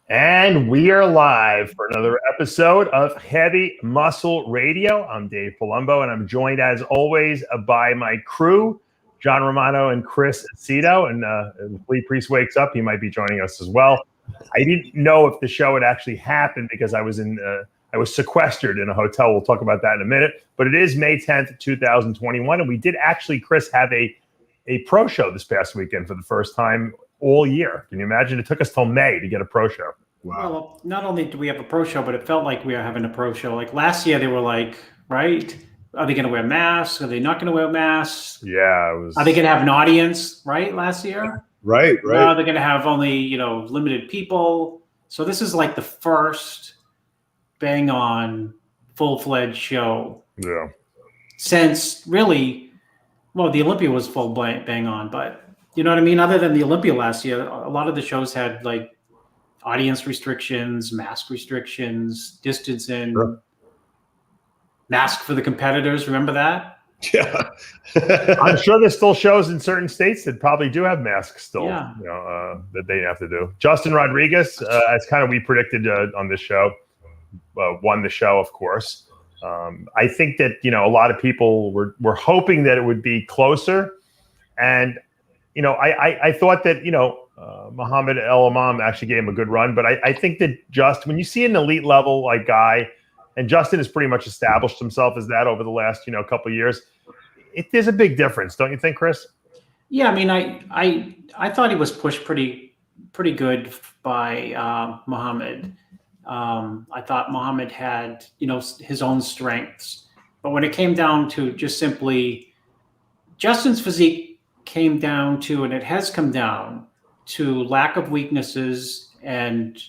And we are live for another episode of Heavy Muscle Radio. I'm Dave Palumbo, and I'm joined, as always, by my crew, John Romano and Chris Aceto. And if Lee Priest wakes up, he might be joining us as well. I didn't know if the show had actually happened because I was sequestered in a hotel. We'll talk about that in a minute. But it is May 10th, 2021, and we did actually, Chris, have a pro show this past weekend for the first time all year. Can you imagine? It took us till May to get a pro show. Wow. Well, not only do we have a pro show, but it felt like we were having a pro show. Like last year, they were like, right? Are they going to wear masks? Are they not going to wear masks? Yeah. It was... Are they going to have an audience, right, last year? Right. They're going to have only, limited people. So this is like the first bang on full-fledged show. Yeah. Since really, well, the Olympia was full bang on, but you know what I mean? Other than the Olympia last year, a lot of the shows had like audience restrictions, mask restrictions, distancing, mask for the competitors. Remember that? Yeah. I'm sure there's still shows in certain states that probably do have masks still, yeah. That they have to do. Justin Rodriguez, as kind of we predicted on this show, won the show, of course. I think that, a lot of people were hoping that it would be closer. And, I thought that, Muhammad El Imam actually gave him a good run. But I think that when you see an elite level like guy, and Justin has pretty much established himself as that over the last, couple of years, there's a big difference, don't you think, Chris? Yeah, I mean, I thought he was pushed pretty good by Muhammad. I thought Muhammad had, his own strengths. But when it came down to just simply Justin's physique came down to, and it has come down to, lack of weaknesses, and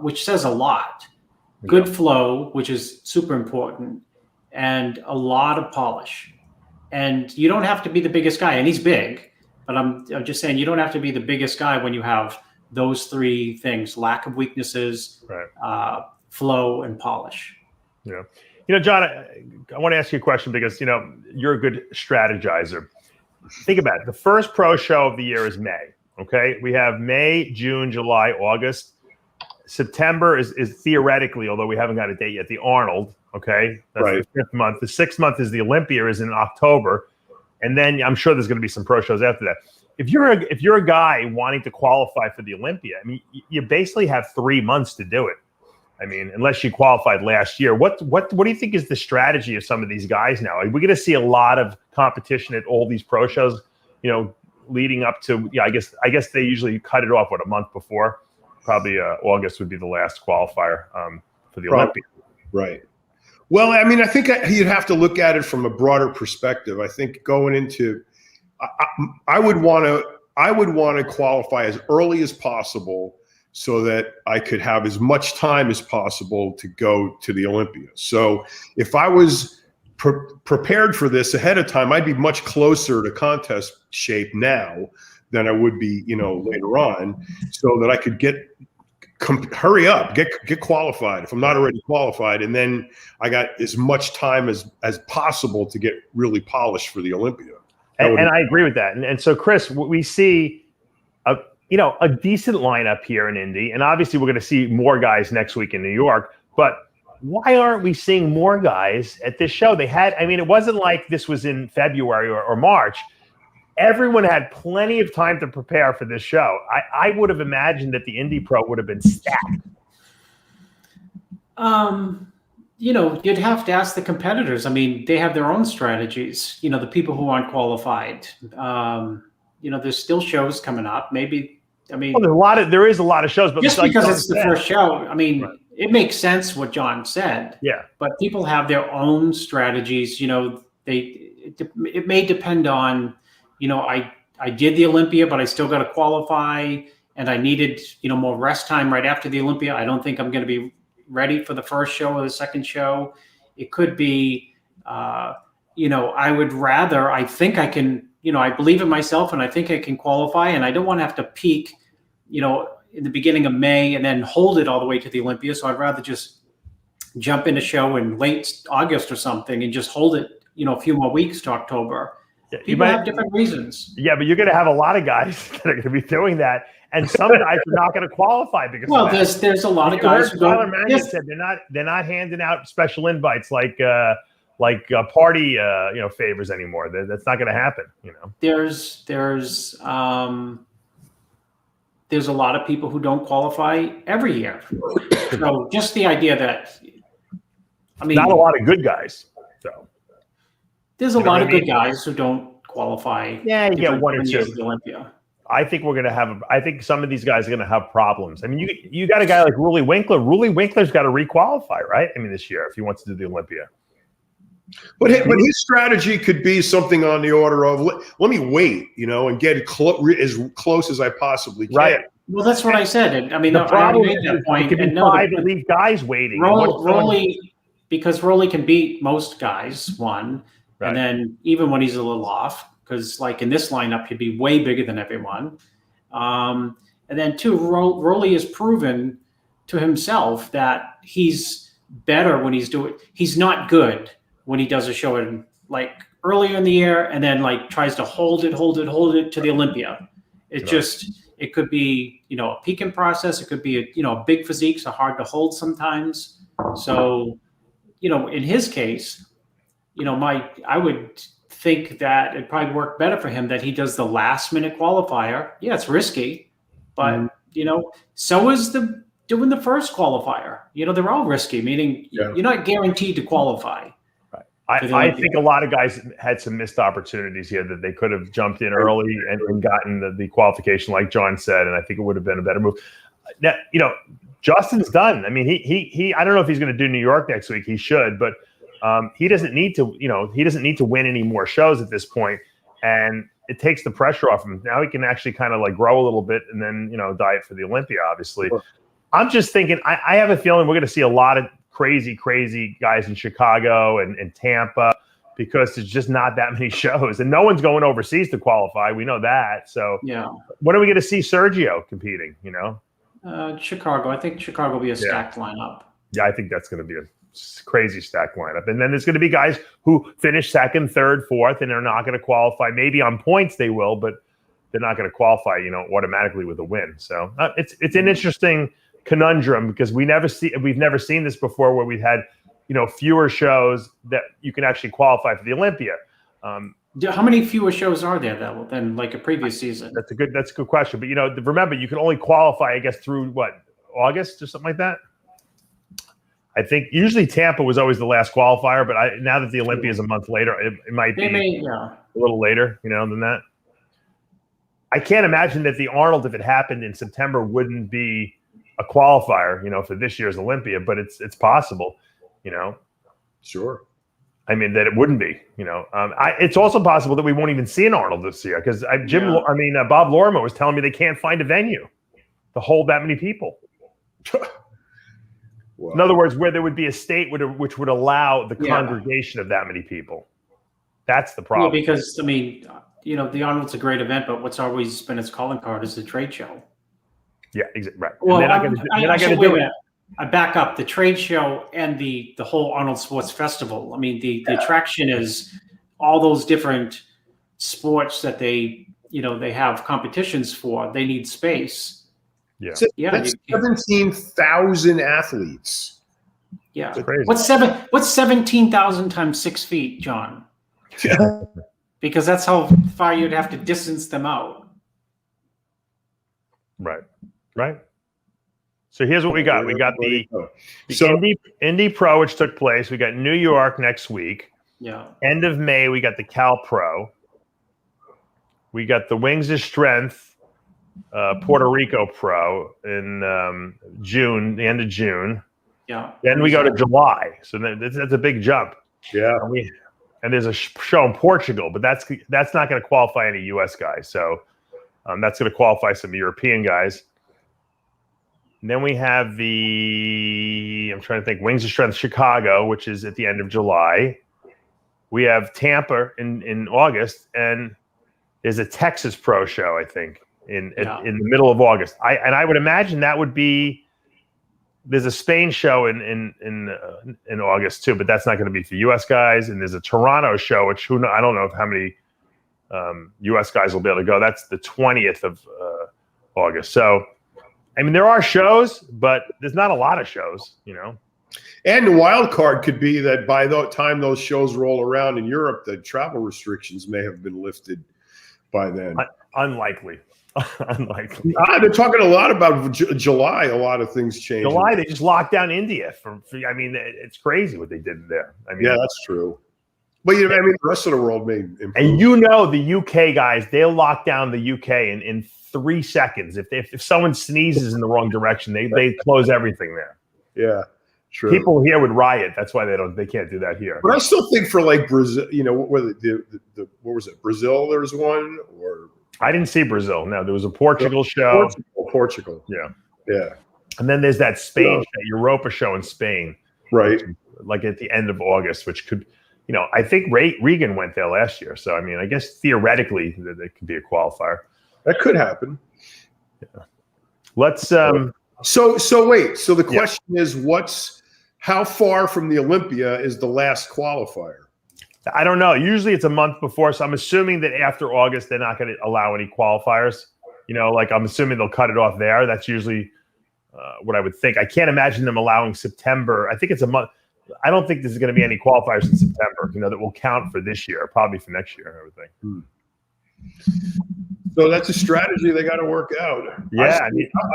which says a lot. Good flow, which is super important, and a lot of polish. And you don't have to be the biggest guy, and he's big, but I'm just saying you don't have to be the biggest guy when you have those three things: lack of weaknesses, flow, and polish. Yeah. John, I want to ask you a question because, you're a good strategizer. Think about it. The first pro show of the year is May. Okay. We have May, June, July, August. September is theoretically, although we haven't got a date yet, the Arnold. Okay. That's the fifth month. The sixth month is the Olympia, is in October. And then I'm sure there's going to be some pro shows after that. If you're a guy wanting to qualify for the Olympia, I mean, you basically have 3 months to do it. I mean, unless you qualified last year, what do you think is the strategy of some of these guys now? Are we going to see a lot of competition at all these pro shows, leading up to, I guess they usually cut it off, a month before? Probably August would be the last qualifier for the Olympia. Right. Well, I mean, I think you'd have to look at it from a broader perspective. I think going into, I would want to qualify as early as possible, so that I could have as much time as possible to go to the Olympia. So if I was prepared for this ahead of time, I'd be much closer to contest shape now than I would be, later on, so that I could hurry up, get qualified if I'm not already qualified. And then I got as much time as possible to get really polished for the Olympia. And I agree with that. And so, Chris, we see a decent lineup here in Indy, and obviously we're going to see more guys next week in New York, but why aren't we seeing more guys at this show? It wasn't like this was in February or March. Everyone had plenty of time to prepare for this show. I would have imagined that the Indy Pro would have been stacked. You'd have to ask the competitors. I mean, they have their own strategies, the people who aren't qualified. There's still shows coming up. Maybe, there is a lot of shows, but just because it's the first show, it makes sense what John said. Yeah. But people have their own strategies. It may depend on, I did the Olympia, but I still got to qualify, and I needed, more rest time right after the Olympia. I don't think I'm going to be ready for the first show or the second show. It could be, I think I can, I believe in myself, and I think I can qualify, and I don't want to have to peak, in the beginning of May and then hold it all the way to the Olympia. So I'd rather just jump in a show in late August or something and just hold it, a few more weeks to October. People have different reasons. Yeah, but you're going to have a lot of guys that are going to be doing that. and some guys are not going to qualify because Well, of that. there's a lot of You guys heard who Tyler don't. Mannion said they're not handing out special invites like party favors anymore. That's not going to happen. There's a lot of people who don't qualify every year. So just the idea that, I mean, not a lot of good guys. So there's a lot of good guys who don't qualify. Yeah, you get one or two. At the Olympia. I think we're going to have. I think some of these guys are going to have problems. I mean, you got a guy like Ruli Winkler. Ruli Winkler's got to requalify, right? I mean, this year if he wants to do the Olympia. But his strategy could be something on the order of let me wait, and get as close as I possibly can. Right. Well, that's what I said. And, I mean, the problem made that point. It could be 5 elite guys waiting. Because Rolly can beat most guys, one, right. And then even when he's a little off, because like in this lineup, he'd be way bigger than everyone. And then two, Rolly has proven to himself that he's better when he's not good when he does a show in like earlier in the year and then like tries to hold it to the Olympia. It could be, a peaking process. It could be a big physiques are hard to hold sometimes. So, in his case, I would think that it'd probably work better for him that he does the last minute qualifier. Yeah, it's risky, but so is doing the first qualifier. They're all risky, meaning you're not guaranteed to qualify. I think a lot of guys had some missed opportunities here that they could have jumped in early and gotten the qualification, like John said, and I think it would have been a better move. Now, Justin's done. I mean, he I don't know if he's going to do New York next week. He should, but he doesn't need to. He doesn't need to win any more shows at this point, and it takes the pressure off him. Now he can actually kind of like grow a little bit and then diet for the Olympia. Obviously, sure. I'm just thinking. I have a feeling we're going to see a lot of crazy guys in Chicago and Tampa because there's just not that many shows and no one's going overseas to qualify. We know that. So when are we going to see Sergio competing? Chicago. I think Chicago will be a stacked lineup. Yeah, I think that's going to be a crazy stacked lineup. And then there's going to be guys who finish second, third, fourth, and they're not going to qualify. Maybe on points they will, but they're not going to qualify, automatically with a win. So it's an interesting conundrum because we've never seen this before where we've had fewer shows that you can actually qualify for the Olympia. How many fewer shows are there than like a previous season? That's a good question. But remember, you can only qualify, I guess, through August or something like that. I think usually Tampa was always the last qualifier, but now that the Olympia is a month later, it might be a little later, than that. I can't imagine that the Arnold, if it happened in September, wouldn't be a qualifier, for this year's Olympia, but it's possible, Sure. I mean, that it wouldn't be, it's also possible that we won't even see an Arnold this year because Bob Lorimer was telling me they can't find a venue to hold that many people. Wow. In other words, where there would be a state which would allow the congregation of that many people. That's the problem. Well, because the Arnold's a great event, but what's always been its calling card is the trade show. Yeah, exactly. Right. Well, they're not going to do it. I back up the trade show and the whole Arnold Sports Festival. I mean, the attraction is all those different sports that they have competitions for. They need space. Yeah. That's 17,000 athletes. Yeah. That's crazy. What's 17,000 times 6 feet, John? Yeah. Because that's how far you'd have to distance them out. Right. So here's what we got. We got the Indy Pro, which took place. We got New York next week. Yeah. End of May, we got the Cal Pro. We got the Wings of Strength, Puerto Rico Pro in June, the end of June. Yeah. Then we go to July. So that's a big jump. Yeah. And there's a show in Portugal, but that's not going to qualify any U.S. guys. So that's going to qualify some European guys. And then we have I'm trying to think, Wings of Strength Chicago, which is at the end of July. We have Tampa in August, and there's a Texas Pro show, I think, in the middle of August. I would imagine that would be. There's a Spain show in August too, but that's not going to be for U.S. guys. And there's a Toronto show, which I don't know how many U.S. guys will be able to go. That's the 20th of August. So, I mean, there are shows, but there's not a lot of shows, you know. And the wild card could be that by the time those shows roll around in Europe, the travel restrictions may have been lifted by then. Unlikely. Unlikely. They're talking a lot about July. A lot of things change. July, they just locked down India. I mean, it's crazy what they did there. I mean, yeah, that's true. But I mean, the rest of the world may improve. And you know, the UK guys, they'll lock down the UK in 3 seconds. If someone sneezes in the wrong direction, they close everything there. Yeah, true. People here would riot. That's why they can't do that here. But I still think for like Brazil, you know, what was it? Brazil, there was one, or I didn't see Brazil. No, there was a Portugal show. Portugal. Yeah. And then there's that Spain show, Europa show in Spain. Right. Like at the end of August, which could, you know, I think Regan went there last year. So, I mean, I guess theoretically that could be a qualifier. That could happen. Yeah. Let's. So wait. So the question is, how far from the Olympia is the last qualifier? I don't know. Usually it's a month before. So I'm assuming that after August, they're not going to allow any qualifiers. You know, like I'm assuming they'll cut it off there. That's usually what I would think. I can't imagine them allowing September. I think it's a month. I don't think there's going to be any qualifiers in September, you know, that will count for this year, probably for next year, I would think. So that's a strategy they got to work out. Yeah.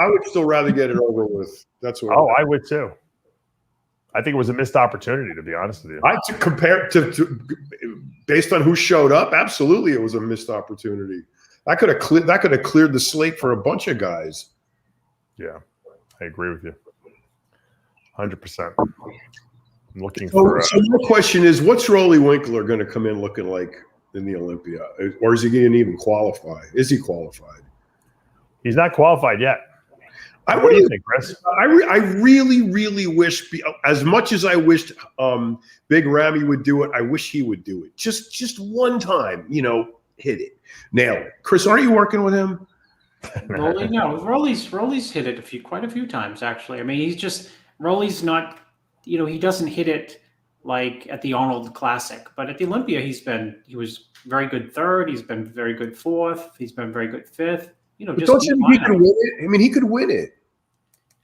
I would still rather get it over with. That's what. I would too. I think it was a missed opportunity, to be honest with you. To compare to based on who showed up, absolutely, it was a missed opportunity. That could have cleared the slate for a bunch of guys. Yeah, I agree with you, 100%. I'm looking So my question is, what's Rolly Winkler going to come in looking like in the Olympia, or is he going to even qualify? Is he qualified? He's not qualified yet. What do you think, Chris? I really, really wish, as much as I wished Big Ramy would do it, I wish he would do it. Just one time, you know, hit it, nail it. Chris, aren't you working with him? Rolly, no, Rolly's hit it quite a few times actually. I mean, Rolly's not, you know, he doesn't hit it like at the Arnold Classic, but at the Olympia, he was very good third. He's been very good fourth. He's been very good fifth. You know, don't you think he could win it? I mean, he could win it.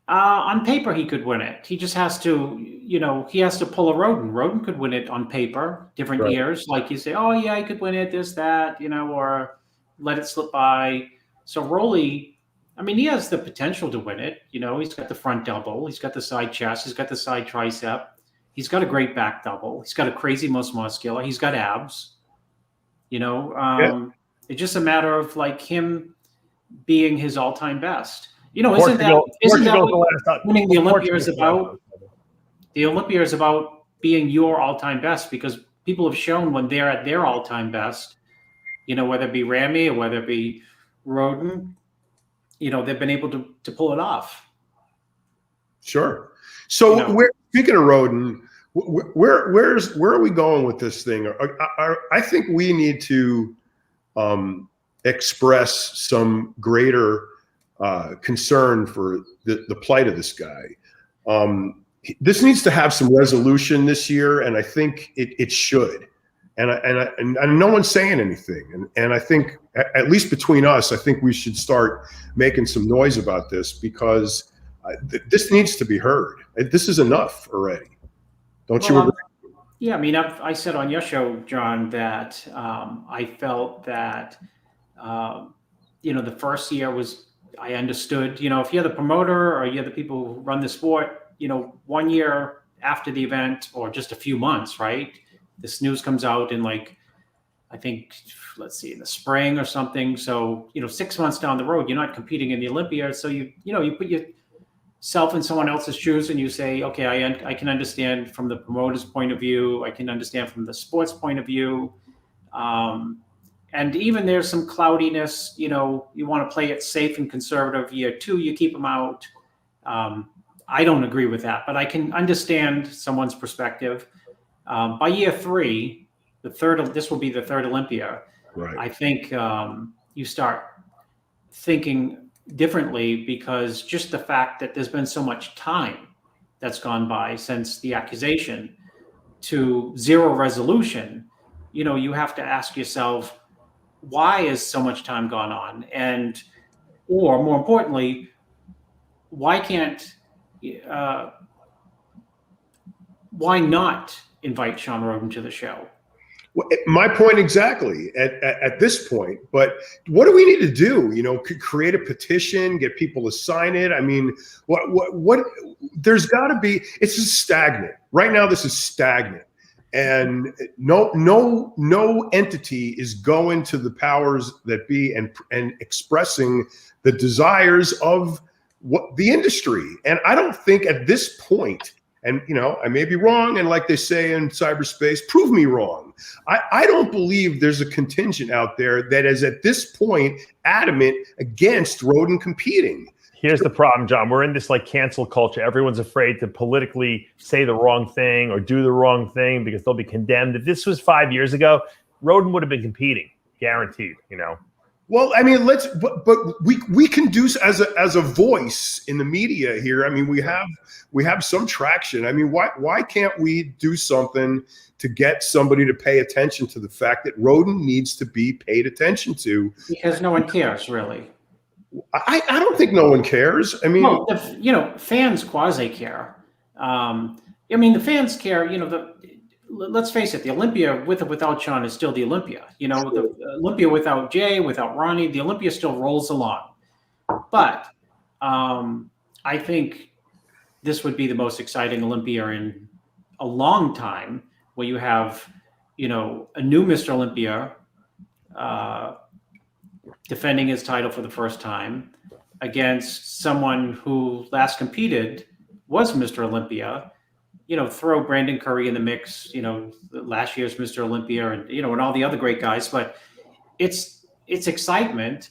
On paper, he could win it. He just has to, you know, he has to pull a Rhoden. Rhoden could win it on paper, different years. Like you say, oh yeah, he could win it, this, that, you know, or let it slip by. So Rolly, I mean, he has the potential to win it. You know, he's got the front double, he's got the side chest, he's got the side tricep, he's got a great back double, he's got a crazy most muscular, he's got abs. You know, it's just a matter of like him being his all-time best. You know, isn't that what winning the Olympia is about? The Olympia is about being your all-time best, because people have shown when they're at their all-time best, you know, whether it be Ramy or whether it be Rhoden, you know, they've been able to pull it off. Sure. So, you know, speaking of Rhoden, where are we going with this thing? I think we need to express some greater concern for the plight of this guy. This needs to have some resolution this year, and I think it should. And no one's saying anything. And I think, at least between us, I think we should start making some noise about this, because this needs to be heard. This is enough already. Don't you agree? Yeah, I mean, I said on your show, John, that I felt that, you know, the first year I understood, you know, if you're the promoter or you're the people who run the sport, you know, 1 year after the event or just a few months, right? This news comes out in like, I think, let's see, in the spring or something. So, you know, 6 months down the road, you're not competing in the Olympia. So you put yourself in someone else's shoes and you say, okay, I can understand from the promoter's point of view. I can understand from the sports point of view. And even there's some cloudiness, you know, you want to play it safe and conservative. Year 2, you keep them out. I don't agree with that, but I can understand someone's perspective. By year 3, this will be the third Olympia. Right. I think you start thinking differently, because just the fact that there's been so much time that's gone by since the accusation to zero resolution, you know, you have to ask yourself, why is so much time gone on? And Or more importantly, why not invite Shawn Rhoden to the show? Well, my point exactly at this point. But what do we need to do? You know, create a petition, get people to sign it. I mean, what? There's got to be. It's just stagnant right now. This is stagnant, and no entity is going to the powers that be and expressing the desires of what the industry. And I don't think at this point. And, you know, I may be wrong. And like they say in cyberspace, prove me wrong. I don't believe there's a contingent out there that is at this point adamant against Rhoden competing. Here's the problem, John. We're in this like cancel culture. Everyone's afraid to politically say the wrong thing or do the wrong thing because they'll be condemned. If this was 5 years ago, Rhoden would have been competing, guaranteed, you know. Well, I mean, but we can do as a voice in the media here. I mean, we have some traction. I mean, why can't we do something to get somebody to pay attention to the fact that Rhoden needs to be paid attention to? Because no one cares, really. I don't think no one cares. I mean, well, you know, fans quasi care. I mean, the fans care. You know, let's face it, the Olympia with or without Shawn is still the Olympia. You know, the Olympia without Jay, without Ronnie, the Olympia still rolls along. But I think this would be the most exciting Olympia in a long time, where you have, you know, a new Mr. Olympia defending his title for the first time against someone who last competed was Mr. Olympia. You know, throw Brandon Curry in the mix, you know, last year's Mr. Olympia and, you know, and all the other great guys, but it's excitement.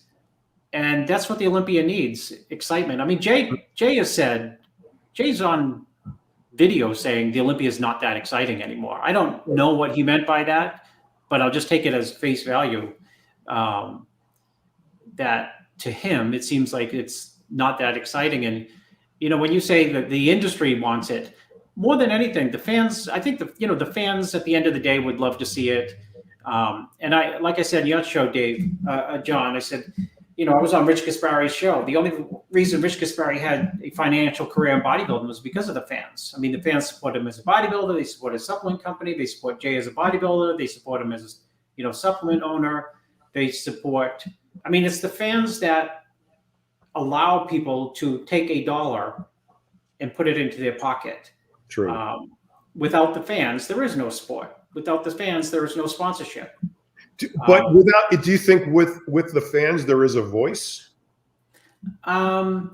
And that's what the Olympia needs, excitement. I mean, Jay has said, Jay's on video saying the Olympia is not that exciting anymore. I don't know what he meant by that, but I'll just take it as face value. That to him, it seems like it's not that exciting. And, you know, when you say that the industry wants it, more than anything, the fans, I think the fans at the end of the day would love to see it. And like I said in your show, Dave, John, I said, you know, I was on Rich Gaspari's show. The only reason Rich Gaspari had a financial career in bodybuilding was because of the fans. I mean, the fans support him as a bodybuilder. They support his supplement company. They support Jay as a bodybuilder. They support him as, you know, supplement owner. They support, I mean, it's the fans that allow people to take $1 and put it into their pocket. True. Without the fans, there is no sport. Without the fans, there is no sponsorship. But do you think with the fans there is a voice? You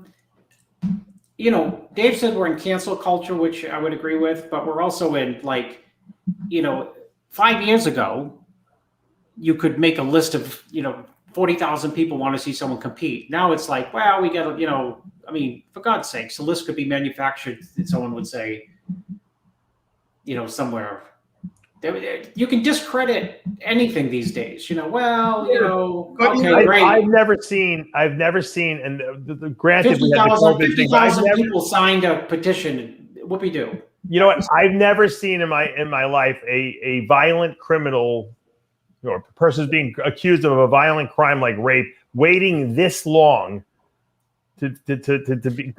know, Dave said we're in cancel culture, which I would agree with, but we're also in, like, you know, 5 years ago, you could make a list of, you know, 40,000 people want to see someone compete. Now it's like, well, we got to, you know, I mean, for God's sakes, the list could be manufactured. Someone would say, you know, somewhere. You can discredit anything these days. You know, well, you know, okay, great. I've never seen, and granted, 50,000 people signed a petition. Whoopie-doo. You know what? I've never seen in my life a violent criminal, or a person being accused of a violent crime like rape waiting this long to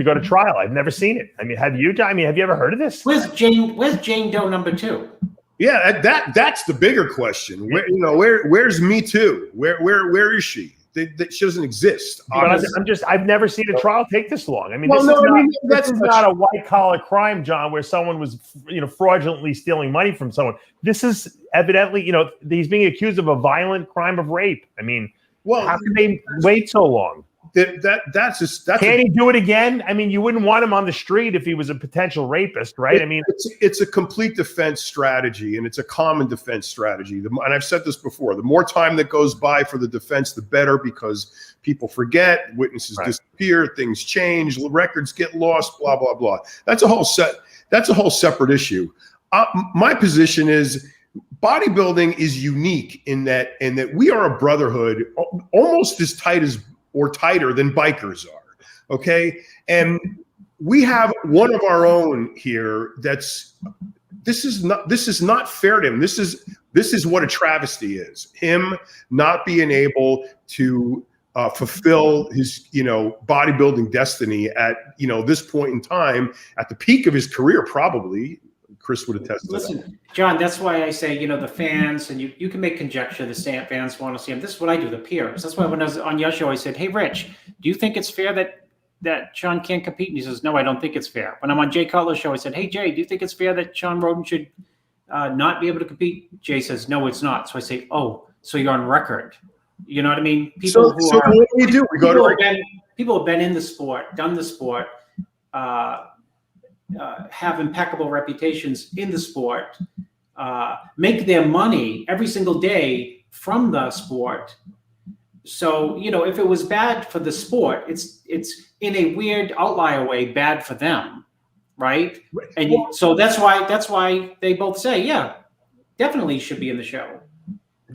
go to trial. I've never seen it. I mean, have you? I mean, have you ever heard of this? Where's Jane Doe number 2? Yeah, that's the bigger question. Where's Me Too? Where is she? She doesn't exist. I've never seen a trial take this long. I mean, this is not a white collar crime, John, where someone was, you know, fraudulently stealing money from someone. This is evidently, you know, he's being accused of a violent crime of rape. I mean, how can they wait so long? Can he do it again? I mean, you wouldn't want him on the street if he was a potential rapist, right? I mean, it's a complete defense strategy, and it's a common defense strategy. And I've said this before: the more time that goes by for the defense, the better, because people forget, witnesses disappear, things change, records get lost, blah blah blah. That's a whole separate issue. My position is, bodybuilding is unique in that we are a brotherhood, almost as tight as, or tighter than, bikers are. Okay. And we have one of our own here. This is not fair to him. This is what a travesty is. Him not being able to fulfill his, bodybuilding destiny at, this point in time, at the peak of his career, probably. Chris would attest to that. Listen, John, that's why I say, the fans, and you can make conjecture, the fans want to see him. This is what I do, the peers. That's why when I was on your show, I said, hey, Rich, do you think it's fair that Shawn can't compete? And he says, no, I don't think it's fair. When I'm on Jay Cutler's show, I said, hey, Jay, do you think it's fair that Shawn Rhoden should not be able to compete? Jay says, no, it's not. So I say, oh, so you're on record. You know what I mean? People what do we do? We go to people have been in the sport, done the sport, have impeccable reputations in the sport, make their money every single day from the sport. So, if it was bad for the sport, it's in a weird outlier way bad for them, right? And so that's why they both say, yeah, definitely should be in the show.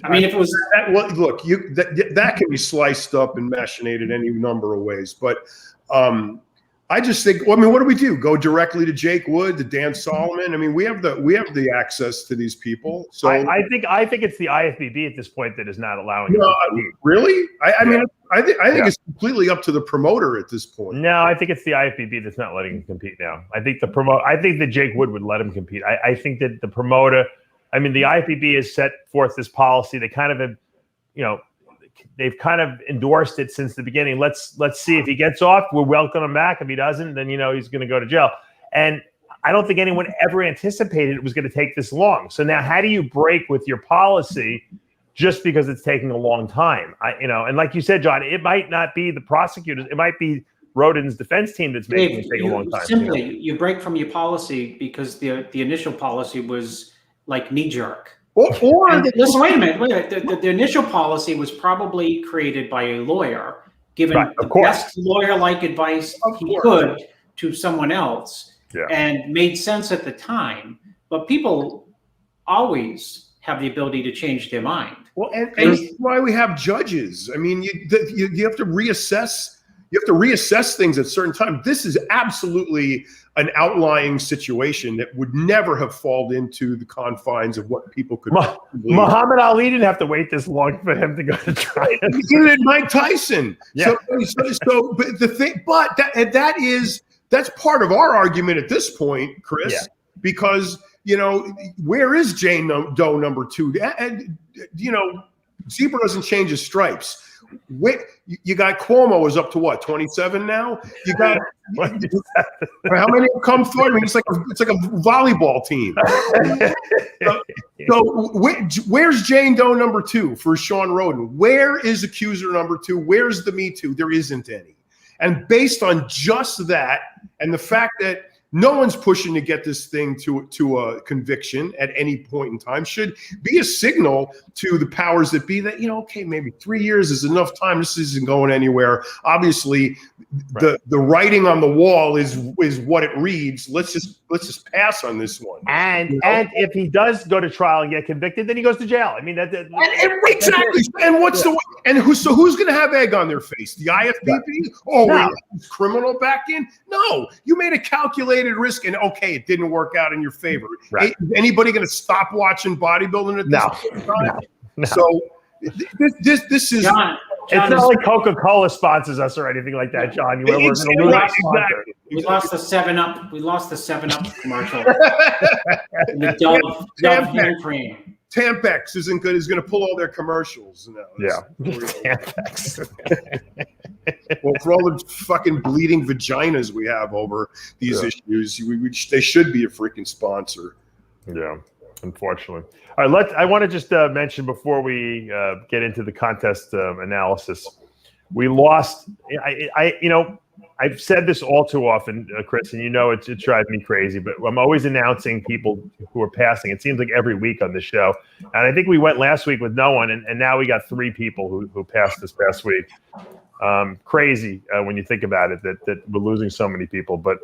I mean, if it was look, that can be sliced up and machinated any number of ways, but I just think, what do we do? Go directly to Jake Wood, to Dan Solomon? I mean, we have the access to these people. So I think it's the IFBB at this point that is not allowing. Really? I mean, I think it's completely up to the promoter at this point. No, I think it's the IFBB that's not letting him compete now. I think that Jake Wood would let him compete. I think that the promoter. I mean, the IFBB has set forth this policy. They kind of have, they've kind of endorsed it since the beginning. Let's see if he gets off. We'll welcome him back. If he doesn't, then he's going to go to jail. And I don't think anyone ever anticipated it was going to take this long. So now, how do you break with your policy just because it's taking a long time? And like you said, John, it might not be the prosecutors. It might be Rhoden's defense team that's making it take a long time. Simply, you break from your policy because the initial policy was like knee jerk. Listen, wait a minute. The initial policy was probably created by a lawyer, given the best lawyer-like advice he could to someone else, and made sense at the time. But people always have the ability to change their mind. Well, and that's why we have judges. I mean, you have to reassess. You have to reassess things at certain times. This is absolutely an outlying situation that would never have fallen into the confines of what people could. Muhammad Ali didn't have to wait this long for him to go to trial. He did it, Mike Tyson. Yeah. So, but the thing, that's part of our argument at this point, Chris, because where is Jane Doe number 2? And Zebra doesn't change his stripes. You got Cuomo is up to what, 27 now? You got how many have come through? I mean, it's like a volleyball team. So where's Jane Doe number 2 for Shawn Rhoden? Where is accuser number 2? Where's the Me Too? There isn't any. And based on just that, and the fact that no one's pushing to get this thing to a conviction at any point in time, should be a signal to the powers that be that, okay, maybe 3 years is enough time. This isn't going anywhere. Obviously, the writing on the wall is what it reads. Let's just pass on this one. And if he does go to trial and get convicted, then he goes to jail. I mean, exactly. And who's going to have egg on their face? The IFBB? Criminal back in? No, you made a calculated risk, and it didn't work out in your favor. Right. Is anybody going to stop watching bodybuilding at this time? No. So this is. John, it's not like Coca-Cola sponsors us or anything like that, John. We lost the 7-Up. We lost the 7-Up commercial. The Dove cream. Tampax is going to pull all their commercials now. Tampax. Well, for all the fucking bleeding vaginas we have over these issues, they should be a freaking sponsor. Yeah, unfortunately. All right, I want to just mention before we get into the contest analysis, we lost. I've said this all too often, Chris, and it drives me crazy, but I'm always announcing people who are passing. It seems like every week on the show. And I think we went last week with no one, and now we got 3 people who passed this past week. Crazy when you think about it, that we're losing so many people. But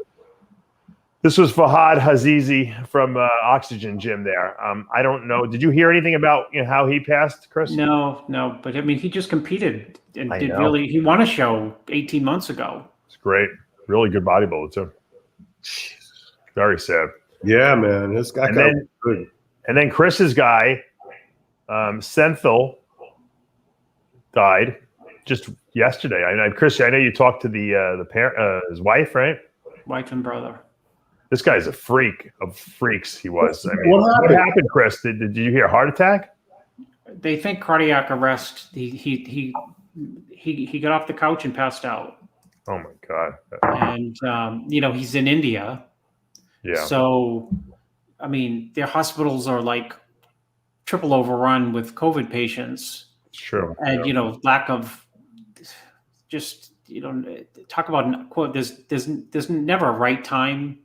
this was Fahad Hazizi from Oxygen Gym there. I don't know. Did you hear anything about how he passed, Chris? No. But I mean, he just competed and he won a show 18 months ago. It's great. Really good bodybuilder too. Very sad. Yeah, man. This guy got good. And then Chris's guy, Senthil, died just yesterday. Chris, I know you talked to the parent, his wife, right? Wife and brother. This guy's a freak of freaks. He was. I mean, What happened, Chris? Did you hear a heart attack? They think cardiac arrest. He got off the couch and passed out. Oh my God! And he's in India. Yeah. So, I mean, their hospitals are like triple overrun with COVID patients. Sure. And lack of just talk about quote. There's never a right time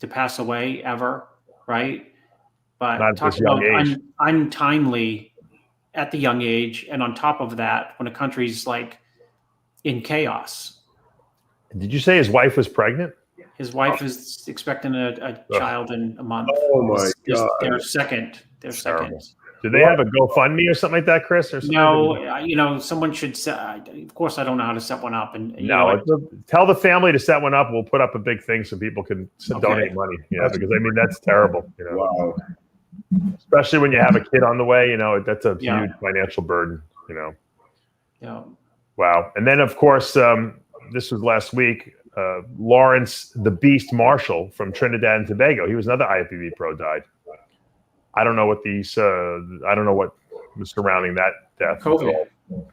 to pass away ever, right? But Not talk at this young about age. untimely at the young age, and on top of that, when a country's like in chaos. Did you say his wife was pregnant? His wife is expecting a child in a month. Oh my God! Their second. Terrible. Did they have a GoFundMe or something like that, Chris? Or something? No, someone should set. Of course, I don't know how to set one up. And tell the family to set one up. We'll put up a big thing so people can donate money. Yeah, because I mean that's terrible. Wow. Especially when you have a kid on the way, that's a huge financial burden. Yeah. Wow. And then of course, this was last week. Lawrence the Beast Marshall from Trinidad and Tobago. He was another IFBB pro, died. I don't know what was surrounding that death. COVID.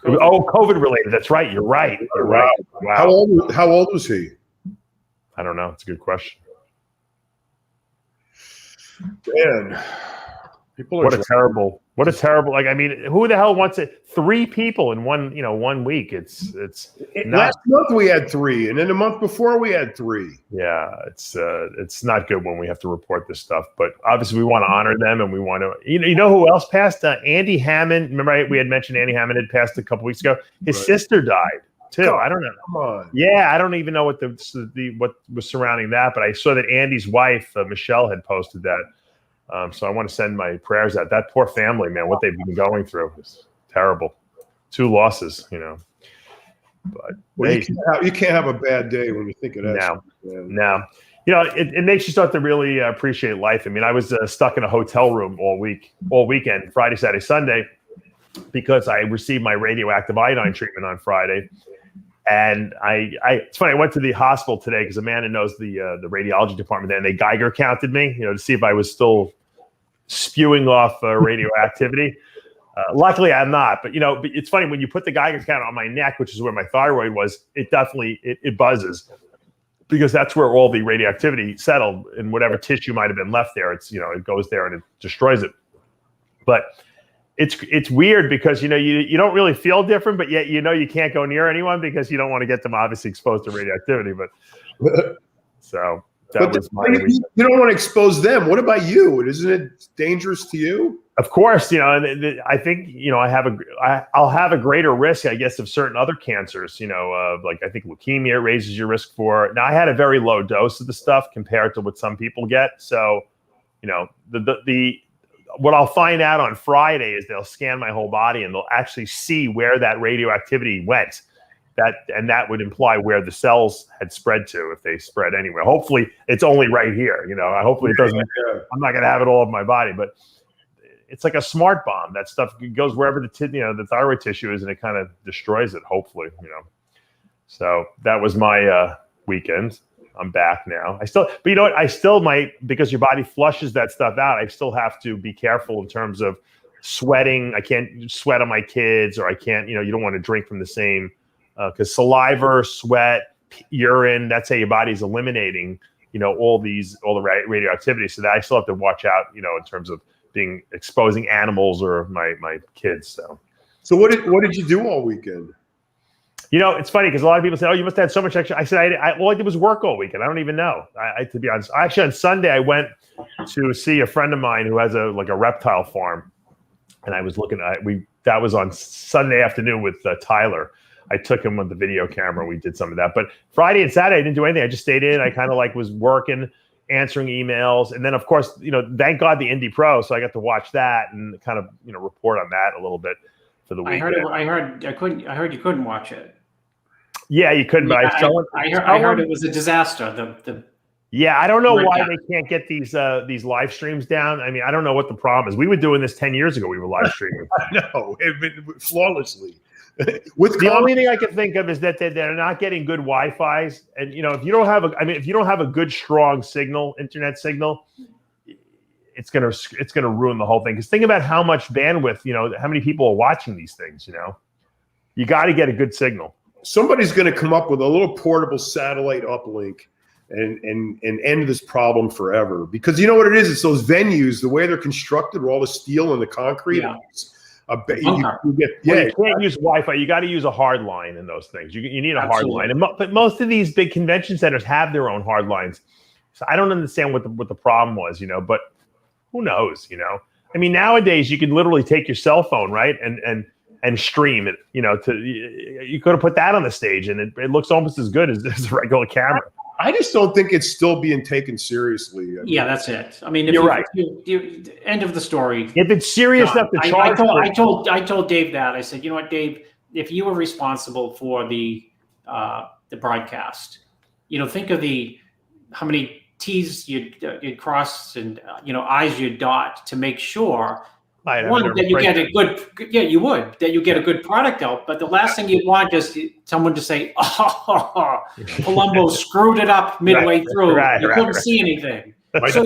Oh, COVID related. That's right. You're right. You're right. Wow. How old was he? I don't know. It's a good question. Man, what a terrible. Like, I mean, who the hell wants it? 3 people in one week. It's not. Last month we had 3, and then the month before we had 3. Yeah, it's not good when we have to report this stuff. But obviously, we want to honor them, and we want to. You know who else passed? Andy Hammond. Remember, we had mentioned Andy Hammond had passed a couple weeks ago. His sister died too. I don't know. Come on. Yeah, I don't even know what what was surrounding that, but I saw that Andy's wife, Michelle, had posted that. So I want to send my prayers out. That poor family, man, what they've been going through is terrible. 2 losses, But you can't have a bad day when you think of that. No. It makes you start to really appreciate life. I mean, I was stuck in a hotel room all weekend, Friday, Saturday, Sunday, because I received my radioactive iodine treatment on Friday. And it's funny. I went to the hospital today because Amanda knows the radiology department there, and they Geiger counted me, to see if I was still spewing off radioactivity. Luckily, I'm not. But it's funny when you put the Geiger count on my neck, which is where my thyroid was. It definitely it buzzes because that's where all the radioactivity settled, and whatever tissue might have been left there. It's it goes there and it destroys it. But it's weird because you don't really feel different, but yet you can't go near anyone because you don't want to get them obviously exposed to radioactivity. But so that was my you don't want to expose them. What about you? Isn't it dangerous to you? Of course, I think I'll have a greater risk, I guess, of certain other cancers. Like I think leukemia raises your risk for it. Now I had a very low dose of the stuff compared to what some people get. So, what I'll find out on Friday is they'll scan my whole body and they'll actually see where that radioactivity went. That would imply where the cells had spread to, if they spread anywhere. Hopefully, it's only right here. Hopefully it doesn't. I'm not going to have it all over my body, but it's like a smart bomb. That stuff goes wherever the thyroid tissue is, and it kind of destroys it. Hopefully, So that was my weekend. I'm back now. But you know what? I still might, because your body flushes that stuff out. I still have to be careful in terms of sweating. I can't sweat on my kids, or I can't. You don't want to drink from the same because saliva, sweat, urine. That's how your body's eliminating. All the radioactivity. So that I still have to watch out. In terms of exposing animals or my kids. So what did you do all weekend? It's funny because a lot of people say, "Oh, you must have had so much extra." I said, "All I did was work all weekend. I don't even know." To be honest, actually on Sunday I went to see a friend of mine who has a reptile farm, and I was looking at that was on Sunday afternoon with Tyler. I took him with the video camera. We did some of that, but Friday and Saturday I didn't do anything. I just stayed in. I kind of was working, answering emails, and then of course thank God the Indy Pro, so I got to watch that and kind of report on that a little bit for the weekend. I heard you couldn't watch it. Yeah, you couldn't. But I heard it was a disaster. I don't know why they can't get these live streams down. I mean, I don't know what the problem is. We were doing this 10 years ago. We were live streaming. I know, flawlessly. With the only thing I can think of is that they're not getting good Wi-Fi's, and if you don't have a good strong signal, internet signal, it's gonna ruin the whole thing. Because think about how much bandwidth, how many people are watching these things. You got to get a good signal. Somebody's going to come up with a little portable satellite uplink and end this problem forever. Because you know what it is? It's those venues, the way they're constructed, with all the steel and the concrete. Yeah. You can't use Wi-Fi. You got to use a hard line in those things. You need a hard line. But most of these big convention centers have their own hard lines. So I don't understand what the problem was, but who knows, I mean, nowadays you can literally take your cell phone, right, and stream it, you could have put that on the stage and it looks almost as good as a regular camera. I just don't think it's still being taken seriously. Yeah, that's it. I mean, you're right. End of the story. If it's serious enough to charge, I told Dave that. I said, you know what, Dave, if you were responsible for the broadcast, think of how many T's you'd cross and I's you'd dot to make sure that you get a good product out. But the last thing you want is someone to say, "Oh, Palumbo screwed it up midway through. You couldn't see anything." So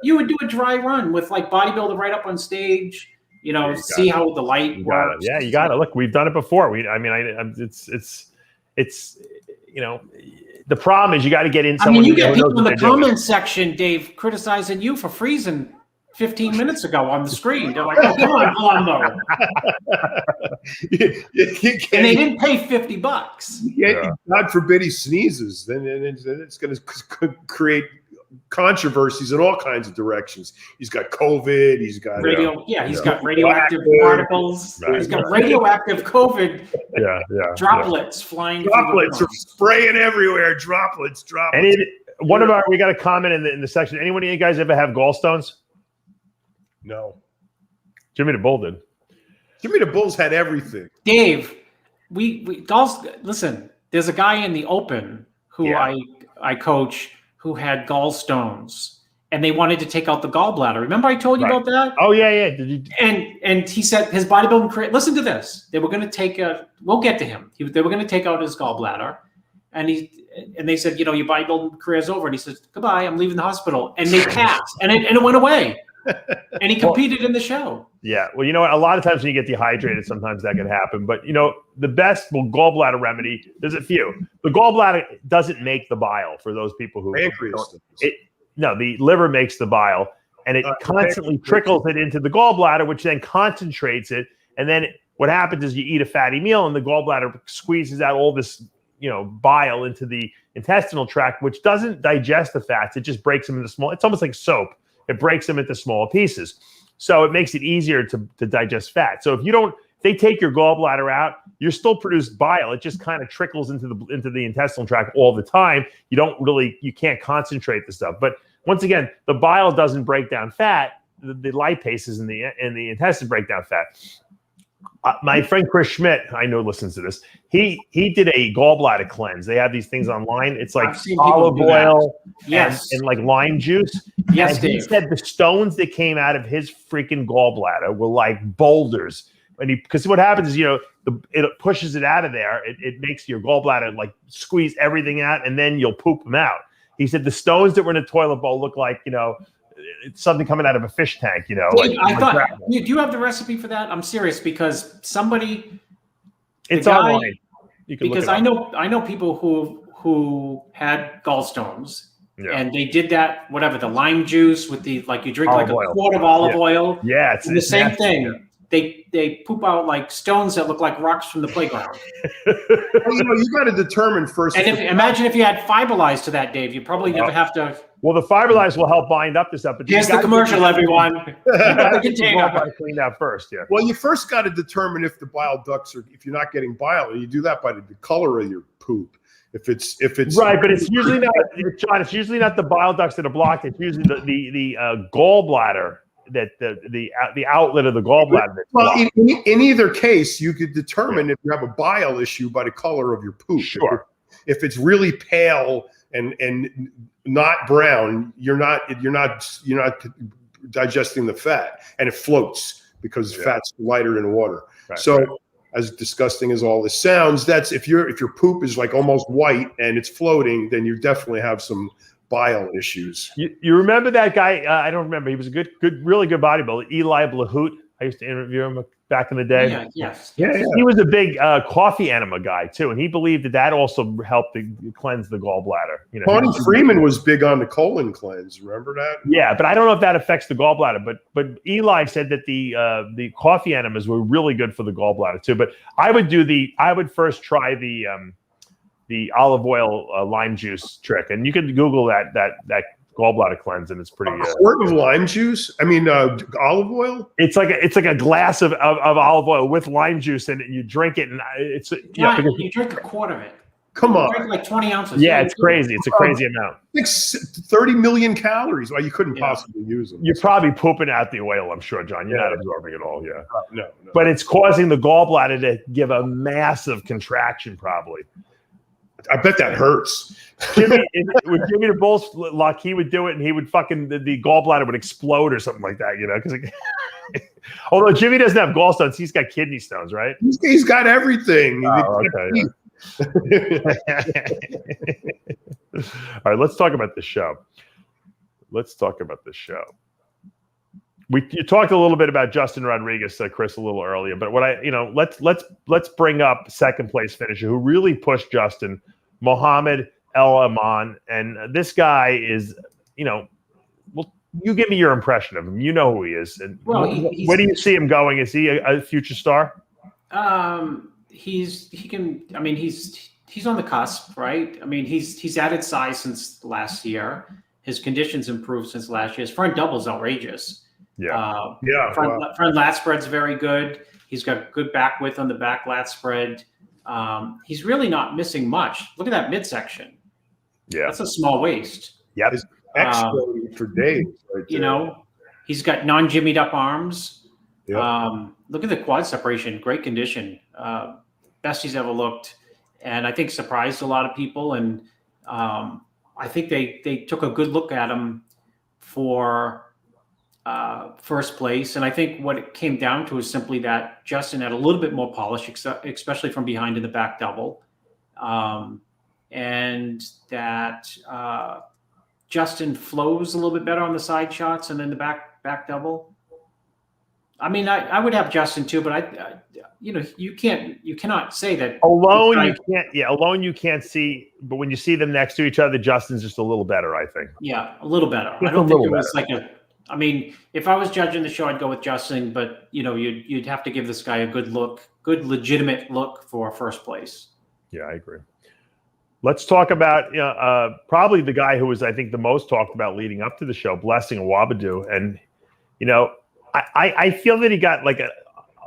you would do a dry run with like Bodybuilder right up on stage. See how the light works. Yeah, you got it. Look, we've done it before. The problem is you got to get in. You get people in the comments section, Dave, criticizing you for freezing 15 minutes ago on the screen. They're like, "Oh, come on, Palumbo." And they didn't pay $50. Yeah. God forbid he sneezes. Then it's going to create controversies in all kinds of directions. He's got COVID. He's got he's got radioactive particles. Right. He's got radioactive COVID. Droplets flying. Droplets are spraying everywhere. Droplets. We got a comment in the section. Anyone of you guys ever have gallstones? No. Jimmy the Bull did. Jimmy the Bull's had everything. Dave, listen, there's a guy in the open who I coach who had gallstones and they wanted to take out the gallbladder. Remember I told you about that? Oh yeah. And he said his bodybuilding career, listen to this. They were going to we'll get to him. They were going to take out his gallbladder and they said, your bodybuilding career's over. And he says, "Goodbye, I'm leaving the hospital." And they passed and it went away. And he competed in the show. Yeah. Well, you know what? A lot of times when you get dehydrated, sometimes that can happen. But, the best gallbladder remedy, there's a few. The gallbladder doesn't make the bile for those people who... the liver makes the bile. And it constantly trickles it into the gallbladder, which then concentrates it. And then what happens is you eat a fatty meal and the gallbladder squeezes out all this, bile into the intestinal tract, which doesn't digest the fats. It just breaks them into small... It's almost like soap. It breaks them into smaller pieces. So it makes it easier to digest fat. So if they take your gallbladder out, you're still produced bile. It just kind of trickles into the intestinal tract all the time. You can't concentrate the stuff. But once again, the bile doesn't break down fat. The lipases in the intestine break down fat. My friend Chris Schmidt, I know listens to this. He did a gallbladder cleanse. They have these things online. It's like olive oil and like lime juice. Yes, and he said the stones that came out of his freaking gallbladder were like boulders. And because what happens is, it pushes it out of there. It makes your gallbladder like squeeze everything out, and then you'll poop them out. He said the stones that were in a toilet bowl look like, it's something coming out of a fish tank, do you have the recipe for that? I'm serious because somebody. It's online. You can because I know people who had gallstones. Yeah. And they did that, the lime juice with you drink like a quart of olive oil. Yeah, it's the same thing. Yeah. They poop out like stones that look like rocks from the playground. You got to determine first. And imagine if you had Fiberlize to that, Dave. You probably never have to. Well, the Fiberlize will help bind up this stuff. But here's the commercial, everyone. Cleaned out first. Yeah. Well, you first got to determine if the bile ducts if you're not getting bile. You do that by the color of your poop. If it's right, but it's usually not, John. It's usually not the bile ducts that are blocked. It's usually the gallbladder that the outlet of the gallbladder. Well, in either case, you could determine if you have a bile issue by the color of your poop. Sure. If it's really pale and not brown, you're not digesting the fat, and it floats because fat's lighter in water. Right, so. as disgusting as all this sounds, that's if your poop is like almost white and it's floating, then you definitely have some bile issues. You remember that guy? I don't remember. He was a really good bodybuilder. Eli Blahout. I used to interview him back in the day. Yes. Yeah. He was a big coffee enema guy too, and he believed that also helped to cleanse the gallbladder. You know, Tony Freeman was big on the colon cleanse. Remember that? Yeah, but I don't know if that affects the gallbladder. But Eli said that the coffee enemas were really good for the gallbladder too. But I would first try the olive oil lime juice trick, and you can Google that gallbladder cleanse, and it's pretty. A quart of lime juice? I mean, olive oil? It's like a glass of olive oil with lime juice, and you drink it, and it's you drink a quart of it. Come on, drink like 20 ounces. Yeah, it's crazy. It's a crazy amount. Like 30 million calories. Well, you couldn't possibly use them. You're probably pooping out the oil, I'm sure, John. You're not absorbing it all. Yeah. No. But it's causing the gallbladder to give a massive contraction, probably. I bet that hurts. With Jimmy the Bull's luck, he would do it, and he would fucking the gallbladder would explode or something like that, you know? Because although Jimmy doesn't have gallstones, he's got kidney stones, right? He's got everything. Oh, okay. All right, let's talk about the show. You talked a little bit about Justin Rodriguez, Chris, a little earlier, but let's bring up second place finisher who really pushed Justin, Mohammed El Aman, and this guy is, well, you give me your impression of him. You know who he is, and well, where do you see him going? Is he a future star? He's on the cusp, right? I mean, he's added size since last year. His conditions improved since last year. His front double is outrageous. Front lat spread's very good. He's got good back width on the back lat spread. He's really not missing much. Look at that midsection. Yeah, that's a small waist. Yep. For days. Right, he's got non-jimmied up arms. Yep. Look at the quad separation. Great condition. Best he's ever looked, and I think surprised a lot of people. And I think they took a good look at him for first place. And I think what it came down to is simply that Justin had a little bit more polish, especially from behind in the back double. And that Justin flows a little bit better on the side shots and then the back double. I mean, I would have Justin too, but you cannot say that alone. Alone you can't see, but when you see them next to each other, Justin's just a little better, I think. Yeah, a little better. I don't think it was I mean, if I was judging the show, I'd go with Justin, but you'd have to give this guy a good legitimate look for first place. Yeah, I agree. Let's talk about probably the guy who was, I think, the most talked about leading up to the show, Blessing Awabadu. And, I feel that he got like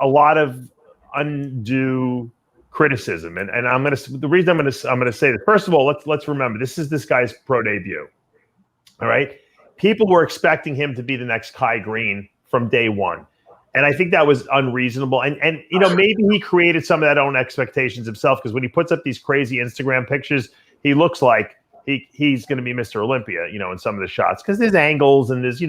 a lot of undue criticism. And the reason I'm gonna say this, first of all, let's remember, this is this guy's pro debut. All right. People were expecting him to be the next Kai Green from day one. And I think that was unreasonable. And maybe he created some of that own expectations himself, because when he puts up these crazy Instagram pictures, he looks like he's going to be Mr. Olympia, in some of the shots, because there's angles and there's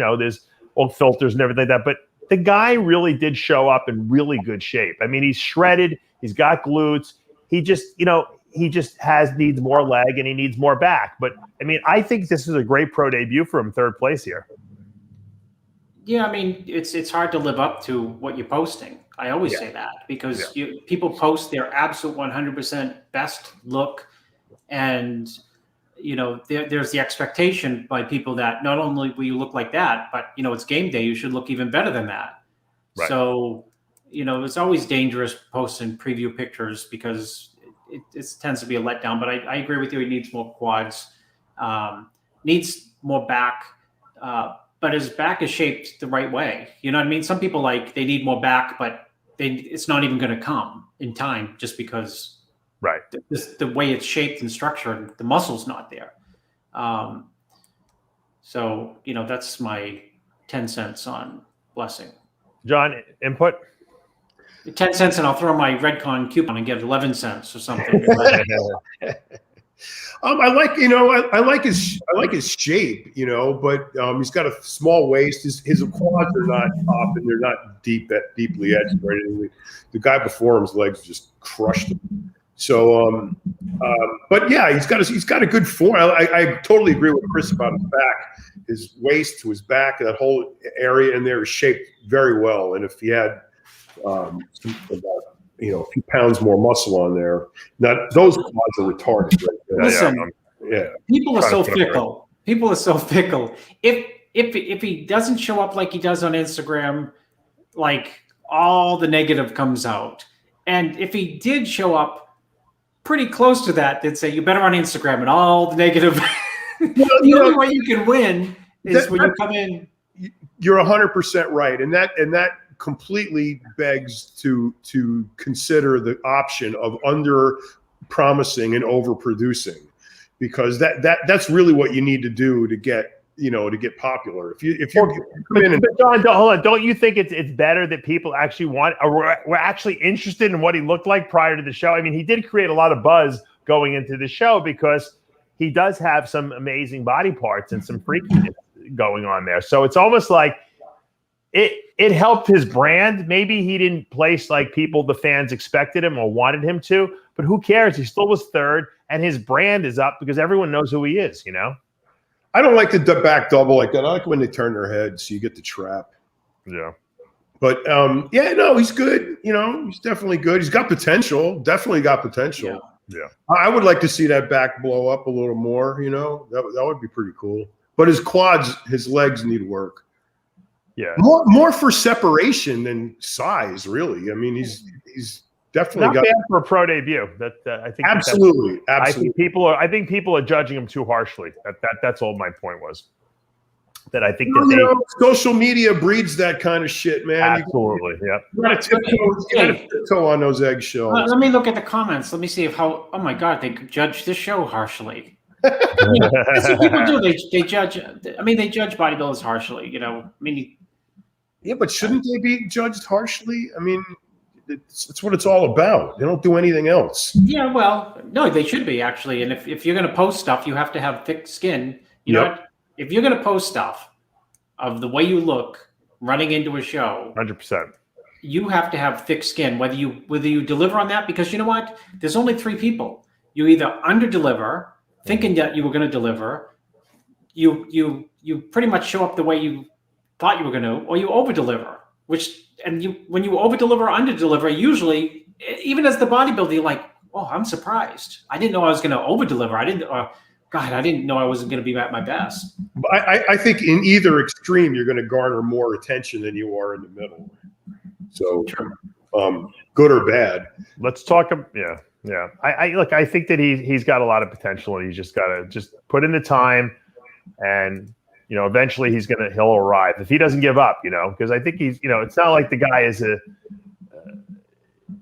old filters and everything like that. But the guy really did show up in really good shape. I mean, he's shredded. He's got glutes. He just needs more leg and he needs more back. But I mean, I think this is a great pro debut for him, third place here. Yeah, I mean, it's hard to live up to what you're posting. I always say that, because people post their absolute 100% best look, and there's the expectation by people that not only will you look like that, but it's game day, you should look even better than that. Right. So it's always dangerous posting preview pictures, because it tends to be a letdown. But I agree with you. He needs more quads, needs more back. But his back is shaped the right way. You know what I mean? Some people they need more back, but it's not even going to come in time, just because the way it's shaped and structured, the muscle's not there. So that's my 10 cents on Blessing. John, input? 10 cents, and I'll throw my Redcon coupon and get 11 cents or something. I like, I like his shape, but he's got a small waist. His quads are not top and they're not deeply edged. Right? The guy before him's legs just crushed him. So, but yeah, he's got a good form. I totally agree with Chris about his back. His waist to his back, that whole area in there is shaped very well. And if he had a few pounds more muscle on there, those quads are retarded. Right there. Listen, yeah. People are so fickle. People are so fickle. If he doesn't show up like he does on Instagram, like all the negative comes out. And if he did show up pretty close to that, they'd say you better on Instagram and all the negative. The only way you can win is when you come in. You're 100% right, and that completely begs to consider the option of under promising and overproducing, because that's really what you need to do to get popular. If you come in and John, hold on, don't you think it's better that people actually want, or were actually interested in what he looked like prior to the show? I mean, he did create a lot of buzz going into the show because he does have some amazing body parts and some freakiness going on there. So it's almost like it helped his brand. Maybe he didn't place like the fans expected him or wanted him to, but who cares? He still was third, and his brand is up because everyone knows who he is, I don't like the back double like that. I like when they turn their heads so you get the trap. Yeah. But he's good. He's definitely good. He's got potential. Definitely got potential. Yeah. I would like to see that back blow up a little more. That would be pretty cool. But his quads, his legs need work. Yeah. More for separation than size, really. I mean, he's definitely not bad for a pro debut. I think absolutely. I think people are judging him too harshly. That's all my point was. That I think social media breeds that kind of shit, man. Absolutely, You got to tiptoe on those eggshells. Let me look at the comments. Let me see oh my God, they judge this show harshly. That's what people do. They judge. I mean, they judge bodybuilders harshly. Yeah, but shouldn't they be judged harshly? I mean, it's what it's all about. They don't do anything else. Yeah, well, no, they should be actually. And if you're going to post stuff, you have to have thick skin. You know what? If you're going to post stuff of the way you look running into a show, 100%, you have to have thick skin. Whether you deliver on that, because you know what? There's only three people. You either under deliver, thinking that you were going to deliver, you pretty much show up the way you thought you were going to, or you over deliver. When you over deliver, under deliver, usually, even as the bodybuilder, you're like, oh, I'm surprised. I didn't know I was going to over deliver. I didn't know I wasn't going to be at my best. I think in either extreme, you're going to garner more attention than you are in the middle. So, good or bad. Let's talk. Yeah. I think that he's got a lot of potential, and he's just got to put in the time, and eventually he'll arrive if he doesn't give up. Because I think it's not like the guy is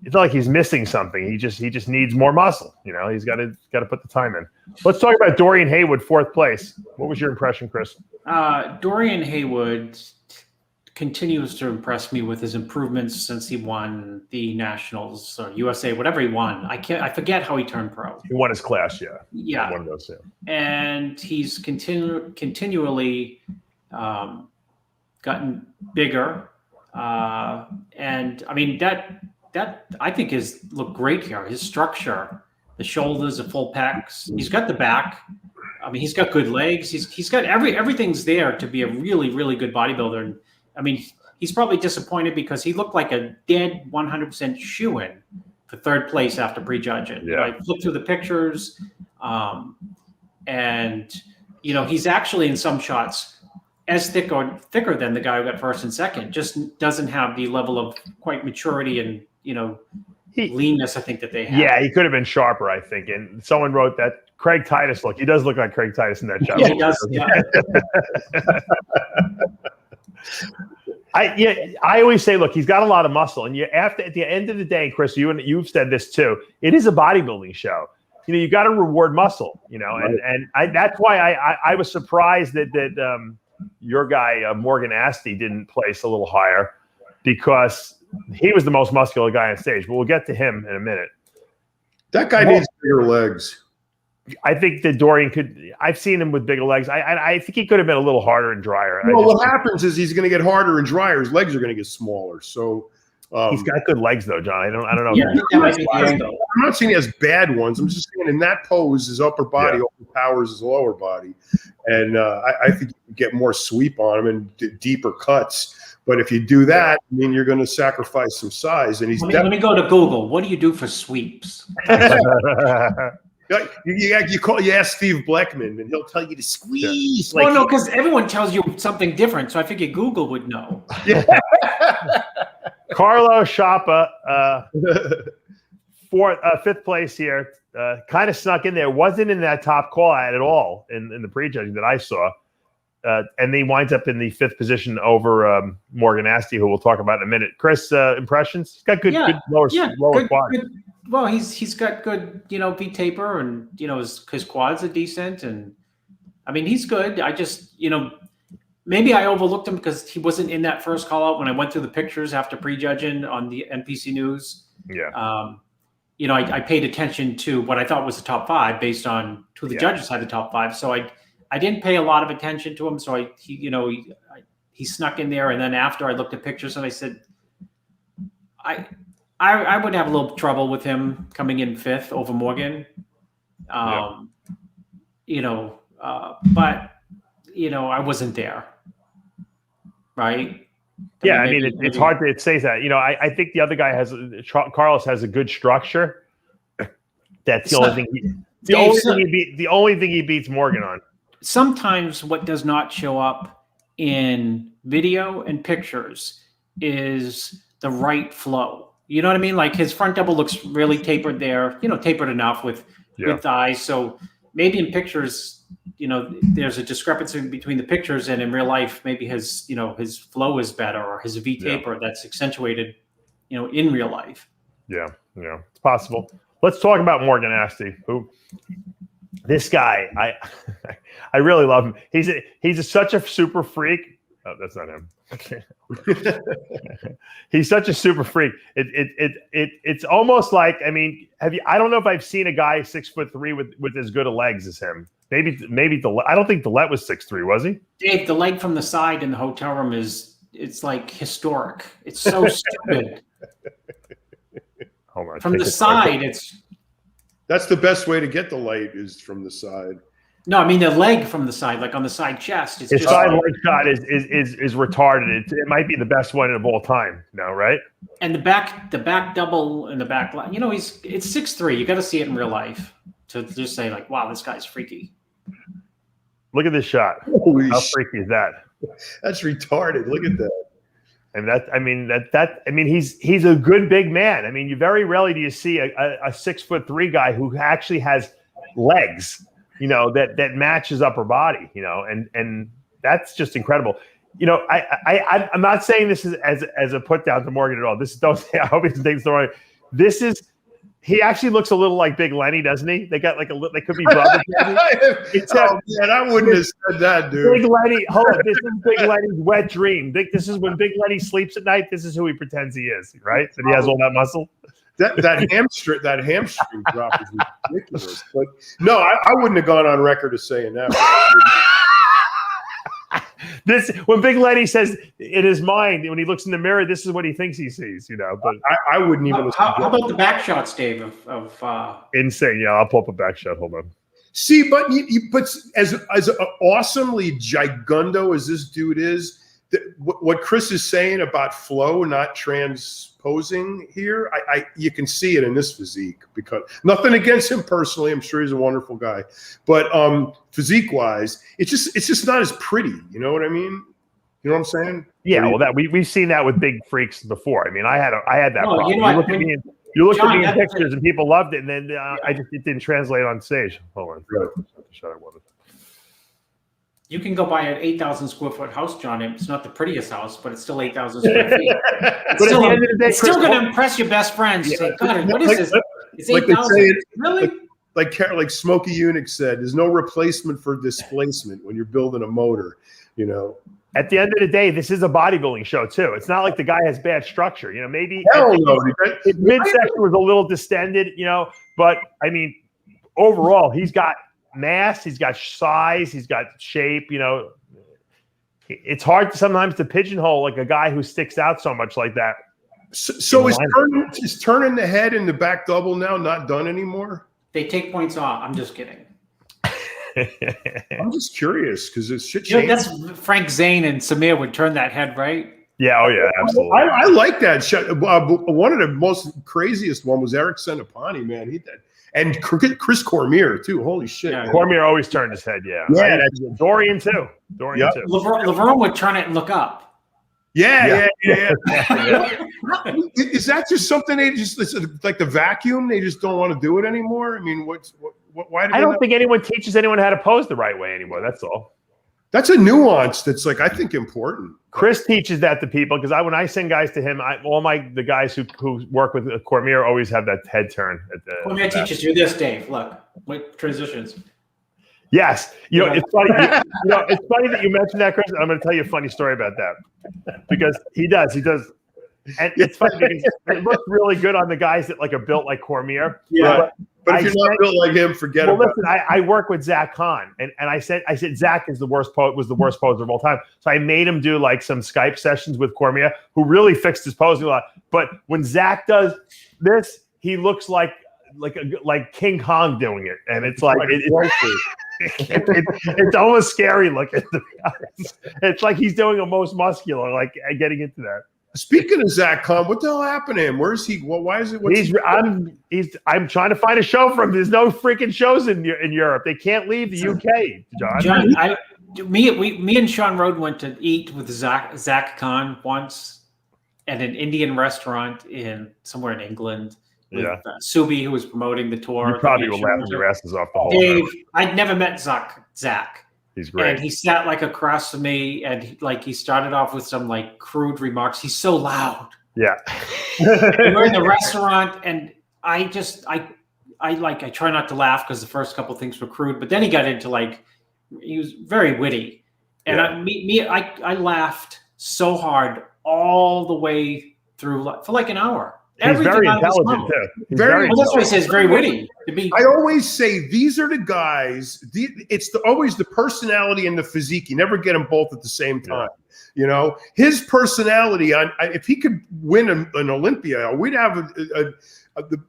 it's not like he's missing something. He just needs more muscle. He's got to put the time in. Let's talk about Dorian Haywood, 4th place. What was your impression, Chris? Dorian Haywood continues to impress me with his improvements since he won the Nationals or USA, whatever he won. I forget how he turned pro. He won his class, yeah. Yeah. One of those, yeah. And he's continually gotten bigger. And I mean, that I think looked great here. His structure, the shoulders, the full pecs. He's got the back. I mean, he's got good legs. He's got everything's there to be a really, really good bodybuilder. And I mean, he's probably disappointed because he looked like a dead 100% shoo-in for 3rd place after prejudging. Yeah. I flipped through the pictures, and he's actually in some shots as thicker than the guy who got 1st and 2nd. Just doesn't have the level of quite maturity and leanness I think that they have. Yeah, he could have been sharper, I think. And someone wrote that Craig Titus look. He does look like Craig Titus in that shot. Yeah, he does. Yeah. I always say, look, he's got a lot of muscle, and at the end of the day, Chris, you've said this too. It is a bodybuilding show. You got to reward muscle. And that's why I was surprised that your guy Morgan Asti didn't place a little higher, because he was the most muscular guy on stage. But we'll get to him in a minute. That guy needs bigger legs. I think that Dorian could. I've seen him with bigger legs. I think he could have been a little harder and drier. Well, what happens is he's going to get harder and drier. His legs are going to get smaller. So he's got good legs, though, John. I don't know. Yeah, I think that might be the I'm angle. not saying he has bad ones. I'm just saying in that pose, his upper body overpowers his lower body, and I think you can get more sweep on him and deeper cuts. But if you do that, I mean, you're going to sacrifice some size. And he's Let me go to Google. What do you do for sweeps? You ask Steve Bleckman, and he'll tell you to squeeze. Well, no, because everyone tells you something different, so I figured Google would know. Carlo Sciappa, fifth place here, kind of snuck in there. Wasn't in that top call at all in the prejudging that I saw. And he winds up in the fifth position over Morgan Asti, who we'll talk about in a minute. Chris, impressions? He's got good lower quad. Well, he's got good, V taper, and his quads are decent, and I mean he's good. I just maybe I overlooked him because he wasn't in that first call out when I went through the pictures after prejudging on the NPC News. Yeah. I paid attention to what I thought was the top five based on who the judges had the top five. So I didn't pay a lot of attention to him. So he snuck in there, and then after I looked at pictures and I said, I would have a little trouble with him coming in fifth over Morgan. But I wasn't there. Right. Yeah. I mean, it's hard to say that, I think the other guy Carlos has a good structure. That's the only thing. The only thing he beats Morgan on. Sometimes what does not show up in video and pictures is the right flow. You know what I mean? Like his front double looks really tapered there, tapered enough with thighs. So maybe in pictures, there's a discrepancy between the pictures and in real life, maybe his flow is better, or his V taper that's accentuated, in real life. Yeah. It's possible. Let's talk about Morgan Asti, who this guy, I really love him. He's such a super freak. Oh, that's not him. He's such a super freak. It's almost like, I mean, I don't know if I've seen a guy 6'3" with as good a legs as him. Maybe I don't think Dillette was 6'3", was he? Dave, the leg from the side in the hotel room it's like historic. It's so stupid. Hold on. From the side, that's the best way to get the light is from the side. No, I mean the leg from the side, like on the side chest. His side leg shot is retarded. It might be the best one of all time now, right? And the back double and the back line. It's 6'3". You got to see it in real life to just say like, wow, this guy's freaky. Look at this shot. How freaky is that? That's retarded. Look at that. And he's a good big man. I mean, you very rarely do you see a 6'3" guy who actually has legs. That matches upper body, and that's just incredible. I'm not saying this is as a put down to Morgan at all. I hope he thinks the right. He actually looks a little like Big Lenny, doesn't he? They got they could be brothers. I wouldn't have said that, dude. Big Lenny, hold on. This is Big Lenny's wet dream. This is when Big Lenny sleeps at night. This is who he pretends he is, right? That he has all that muscle. That hamstring drop is ridiculous. But no, I wouldn't have gone on record as saying that. When Big Lenny says in his mind, when he looks in the mirror, this is what he thinks he sees. But I wouldn't even. How about the back shots, Dave? Of insane. Yeah, I'll pull up a back shot. Hold on. See, but as awesomely gigundo as this dude is, what Chris is saying about flow not transposing here, you can see it in this physique. Because nothing against him personally, I'm sure he's a wonderful guy, but physique wise, it's just not as pretty. You know what I mean? You know what I'm saying? Yeah, well, we've seen that with big freaks before. I mean, I had that problem. You looked at me in pictures and people loved it, and then it didn't translate on stage. Hold on, shut up. You can go buy an 8,000 square foot house, John. It's not the prettiest house, but it's still 8,000 square feet. It's still going to impress your best friends. Say, God, what is this? It's 8,000. Really? Like Smokey Unick said, there's no replacement for displacement when you're building a motor. At the end of the day, this is a bodybuilding show too. It's not like the guy has bad structure. Maybe his midsection was a little distended. But I mean, overall, he's got mass, he's got size, he's got shape. You know, it's hard sometimes to pigeonhole like a guy who sticks out so much like that. So is turning the head in the back double now not done anymore? They take points off. I'm just kidding. I'm just curious because it's shit. You know, that's Frank Zane and Samir would turn that head, right? Yeah, oh yeah, absolutely. I like that shot. One of the most craziest one was Eric Senapani, man. He did, and Chris Cormier too. Holy shit! Yeah. Cormier always turned his head. Yeah, yeah. Dorian too. Dorian too. Laverne would turn it and look up. Yeah. Is that just something they just like the vacuum? They just don't want to do it anymore. I mean, why? I don't think anyone teaches anyone how to pose the right way anymore. That's all. That's a nuance that's like I think important. Chris teaches that to people because when I send guys to him, the guys who work with Cormier always have that head turn. Cormier teaches you this, Dave. Look, with transitions. Yes, you know it's funny. It's funny that you mentioned that, Chris. I'm going to tell you a funny story about that because he does, and it's funny because it looks really good on the guys that like are built like Cormier. Yeah, but if you're not built like him, forget about it. Listen, I work with Zach Kahn, and I said Zach is the worst poser of all time. So I made him do like some Skype sessions with Cormier, who really fixed his posing a lot. But when Zach does this, he looks like King Kong doing it, and it's like it's almost scary looking. To be honest, it's like he's doing a most muscular, like getting into that. Speaking of Zach Kahn, what the hell happened to him? Where is he? Well, why is it? I'm trying to find a show for him. There's no freaking shows in Europe. They can't leave the UK, John. Me and Shawn Rhoden went to eat with Zach Kahn once at an Indian restaurant somewhere in England. With Subi, who was promoting the tour. You probably were laughing your asses off the whole Dave, I'd never met Zach. He's great. And he sat like across from me, and he started off with some like crude remarks. He's so loud. Yeah. We're in the restaurant, and I try not to laugh because the first couple of things were crude, but then he got into he was very witty, and I laughed so hard all the way through for like an hour. He's very intelligent too. That's why he says very witty. I always say these are the guys. It's always the personality and the physique. You never get them both at the same time. You know, his personality. If he could win an Olympia, we'd have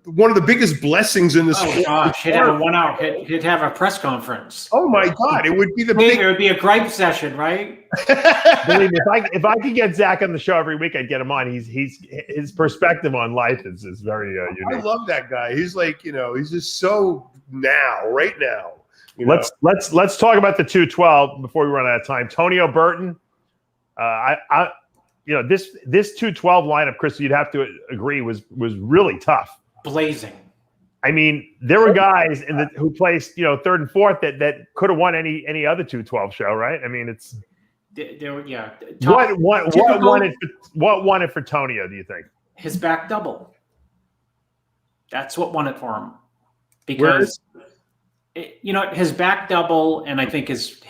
one of the biggest blessings in the sport. Oh gosh, he'd have a 1 hour. He'd have a press conference. Oh my God, it would be It would be a gripe session, right? Believe me, if I could get Zach on the show every week, I'd get him on. His perspective on life is very unique. I love that guy. He's like, he's just so right now. Let's talk about the 212 before we run out of time. Tonio Burton. This 212 lineup, Chris, you'd have to agree was really tough. Blazing. I mean, there were guys who placed, third and fourth that could have won any other 212 show, right? I mean, it's What won it for Tonio, do you think? His back double. That's what won it for him. Because his back double, and I think his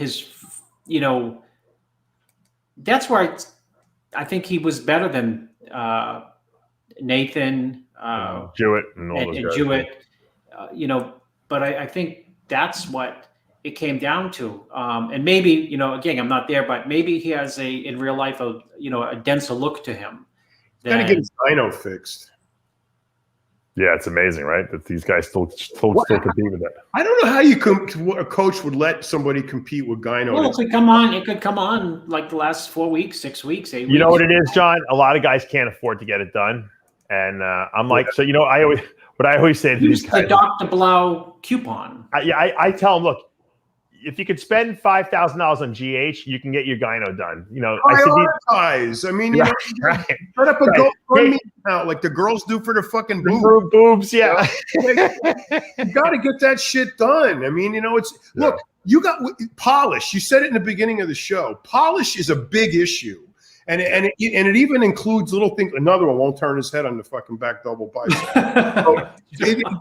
that's where I think he was better than Nathan Jewett and all those guys. Jewett, but I think that's what it came down to. And maybe, again, I'm not there, but maybe he has in real life a denser look to him. Gotta get his dyno fixed. Yeah, it's amazing, right? That these guys still compete with that. I don't know how a coach would let somebody compete with gyno. Well, it could come on like the last 4 weeks, 6 weeks, 8 weeks. You know what it is, John? A lot of guys can't afford to get it done. And I'm like, I always say to these guys. The Dr. Blau coupon. I tell them, look, if you could spend $5,000 on GH, you can get your gyno done. Prioritize. I mean, set up a GoFundMe account like the girls do for the fucking boobs. Yeah, you got to get that shit done. I mean, look, you got polish. You said it in the beginning of the show. Polish is a big issue. And it even includes little things. Another one won't turn his head on the fucking back double bicep.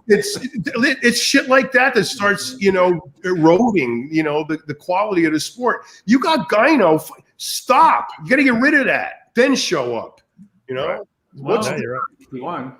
It's shit like that starts, eroding, the quality of the sport. You got gyno. Stop. You got to get rid of that. Then show up. Well, you're right. He won.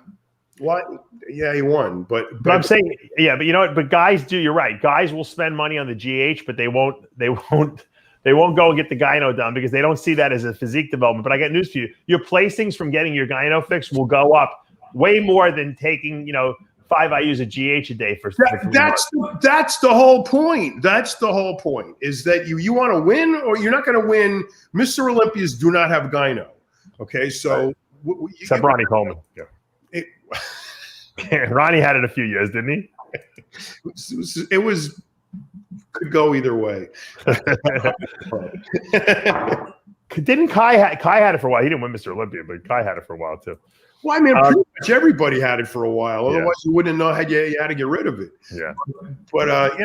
What? Yeah, he won, but I'm saying, yeah, but you know what? But guys do. You're right. Guys will spend money on the GH, but they won't go and get the gyno done because they don't see that as a physique development. But I got news for you: your placings from getting your gyno fix will go up way more than taking 5 IUs of GH a day for 3 months. That's the whole point. That's the whole point. Is that you want to win or you're not going to win? Mr. Olympias do not have gyno. Okay, so except Ronnie Coleman. Yeah. Ronnie had it a few years, didn't he? It was could go either way. Didn't Kai had it for a while? He didn't win Mr. Olympia, but Kai had it for a while too. Well, I mean, pretty much everybody had it for a while. Otherwise, you wouldn't know how you had to get rid of it. Yeah. But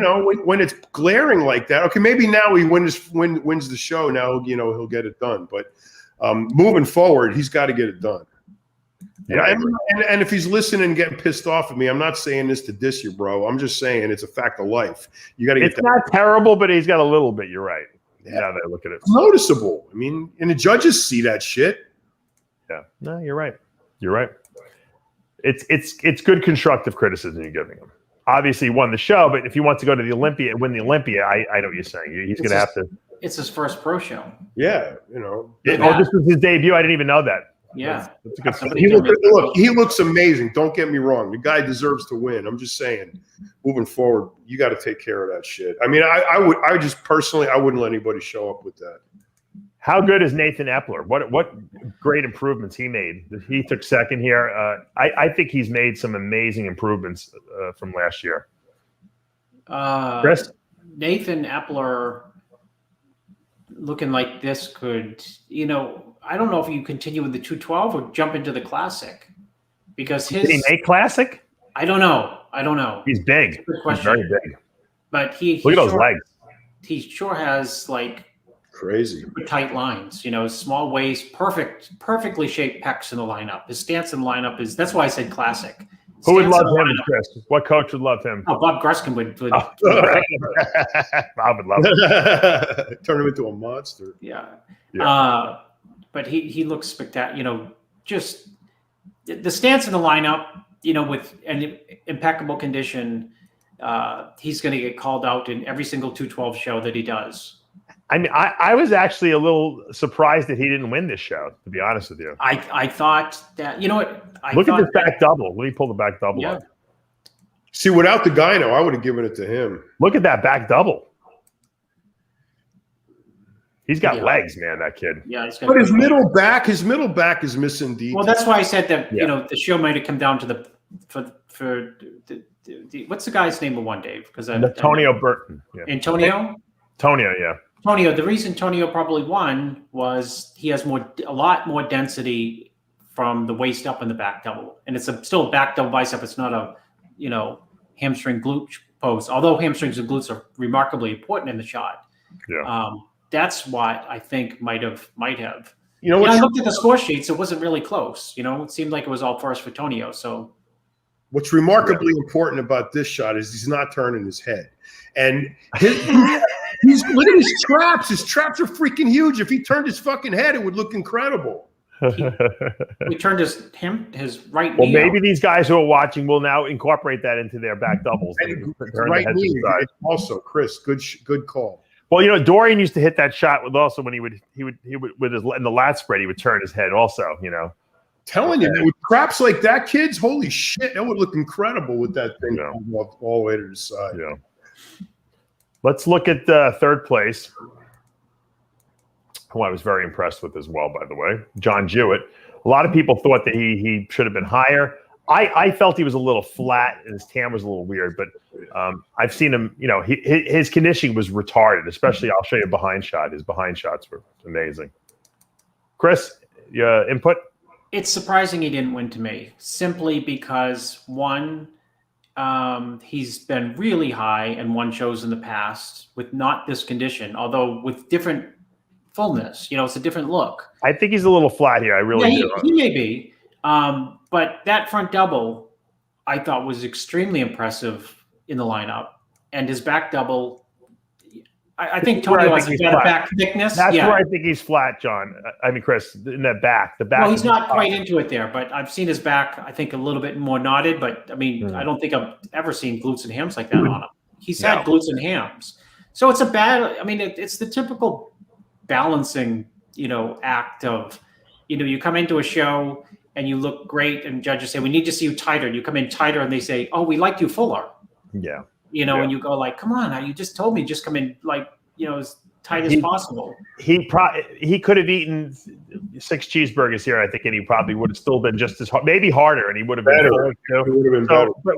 when it's glaring like that, okay, maybe now he wins the show. Now he'll get it done. But moving forward, he's got to get it done. Yeah, and if he's listening and getting pissed off at me, I'm not saying this to diss you, bro. I'm just saying it's a fact of life. You got to get. It's not terrible, but he's got a little bit. You're right. Yeah, now that I look at it, it's noticeable. I mean, and the judges see that shit. Yeah, no, you're right. You're right. It's good constructive criticism you're giving him. Obviously, he won the show, but if he wants to go to the Olympia and win the Olympia, I know what you're saying. He's going to have to. It's his first pro show. Yeah, this was his debut. I didn't even know that. Yeah, that's a good he looks amazing. Don't get me wrong. The guy deserves to win. I'm just saying, moving forward, you got to take care of that shit. I mean, I just personally, I wouldn't let anybody show up with that. How good is Nathan Epler? What great improvements he made. He took second here. I think he's made some amazing improvements from last year. Chris? Nathan Epler looking like this could, I don't know if you continue with the 212 or jump into the classic because did he make classic? I don't know. He's big. He's very big. But he look at those legs. He sure has crazy tight lines, small waist, perfectly shaped pecs in the lineup. His stance in the lineup that's why I said classic. Who would love him, Chris? What coach would love him? Oh, Bob Gruskin would. Bob would love him. Turn him into a monster. Yeah. But he looks spectacular. Just the stance in the lineup, with an impeccable condition, he's going to get called out in every single 212 show that he does. I mean, I was actually a little surprised that he didn't win this show, to be honest with you. I thought that, look at this back double. Let me pull the back double up. See, without the gyno, I would have given it to him. Look at that back double. He's got legs, man, that kid. Yeah, but his middle back is missing deep. Well, that's why I said that, the show might have come down to what's the guy's name of one, Dave? Because Antonio Burton. Yeah. Antonio, yeah. Tonio, the reason Tonio probably won was he has a lot more density from the waist up in the back double. And it's still a back double bicep. It's not a, hamstring glute pose, although hamstrings and glutes are remarkably important in the shot. Yeah. That's what I think might have. I what looked at the score sheets. It wasn't really close. It seemed like it was all first for Tonio. So what's remarkably important about this shot is he's not turning his head. And look at his traps. His traps are freaking huge. If he turned his fucking head, it would look incredible. He turned his right knee. Well, maybe these guys who are watching will now incorporate that into their back doubles. Right knee also, Chris. Good call. Well, Dorian used to hit that shot with also when he would with his in the lat spread, he would turn his head also. Telling you, with traps like that, kids, holy shit, that would look incredible with that thing all the way to the side. Yeah. Let's look at third place, who I was very impressed with as well, by the way, John Jewett. A lot of people thought that he should have been higher. I felt he was a little flat and his tan was a little weird, but I've seen him, his conditioning was retarded, especially I'll show you a behind shot. His behind shots were amazing. Chris, your input? It's surprising he didn't win to me, simply because one, he's been really high and won shows in the past with not this condition, although with different fullness. It's a different look. I think he's a little flat here. I really do. He may be. But that front double, I thought was extremely impressive in the lineup. And his back double, I think Tony has a better back thickness. That's where I think he's flat, John. I mean, Chris, in the back. Well, he's not quite into it there, but I've seen his back, I think, a little bit more knotted. But, I mean, I don't think I've ever seen glutes and hams like that on him. He's had glutes and hams. So it's it's the typical balancing, act of, you come into a show and you look great and judges say, we need to see you tighter. You come in tighter and they say, oh, we like you fuller. Yeah. And you go like, come on, you just told me just come in like, as tight as possible. He could have eaten 6 cheeseburgers here, I think, and he probably would have still been just as hard, maybe harder, and he would have been better. He would have been better. But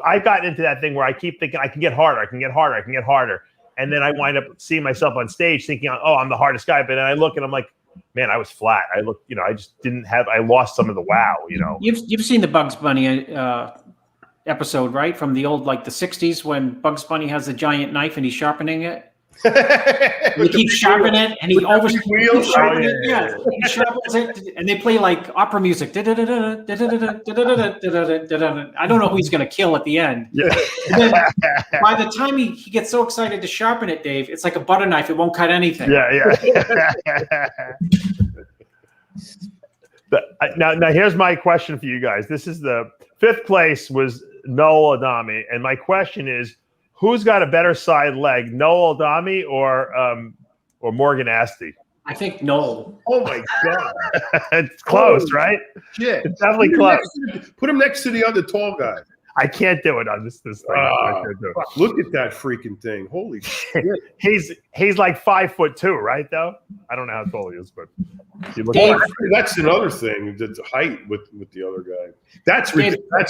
I've gotten into that thing where I keep thinking I can get harder, I can get harder, I can get harder. And then I wind up seeing myself on stage thinking, oh, I'm the hardest guy. But then I look and I'm like, man, I was flat. I look, I just didn't have, I lost some of the wow, You've seen the Bugs Bunny episode, right? From the old, like the 60s when Bugs Bunny has the giant knife and he's sharpening it. He keeps sharpening it and he sharpens it. Yeah, he sharpens it and they play like opera music. I don't know who he's going to kill at the end. Yeah. And then by the time he gets so excited to sharpen it, Dave, it's like a butter knife. It won't cut anything. Yeah. Now here's my question for you guys. This is the 5th place was Noel Adami, and my question is, who's got a better side leg, Noel Adami or Morgan Asti? I think Noel. Oh my God, it's close, right? Shit, it's definitely close. Put him next to the other tall guy. I can't do it on this thing. Look at that freaking thing! Holy shit! he's like 5'2", right? Though I don't know how tall he is, but that's another thing. The height with the other guy. That's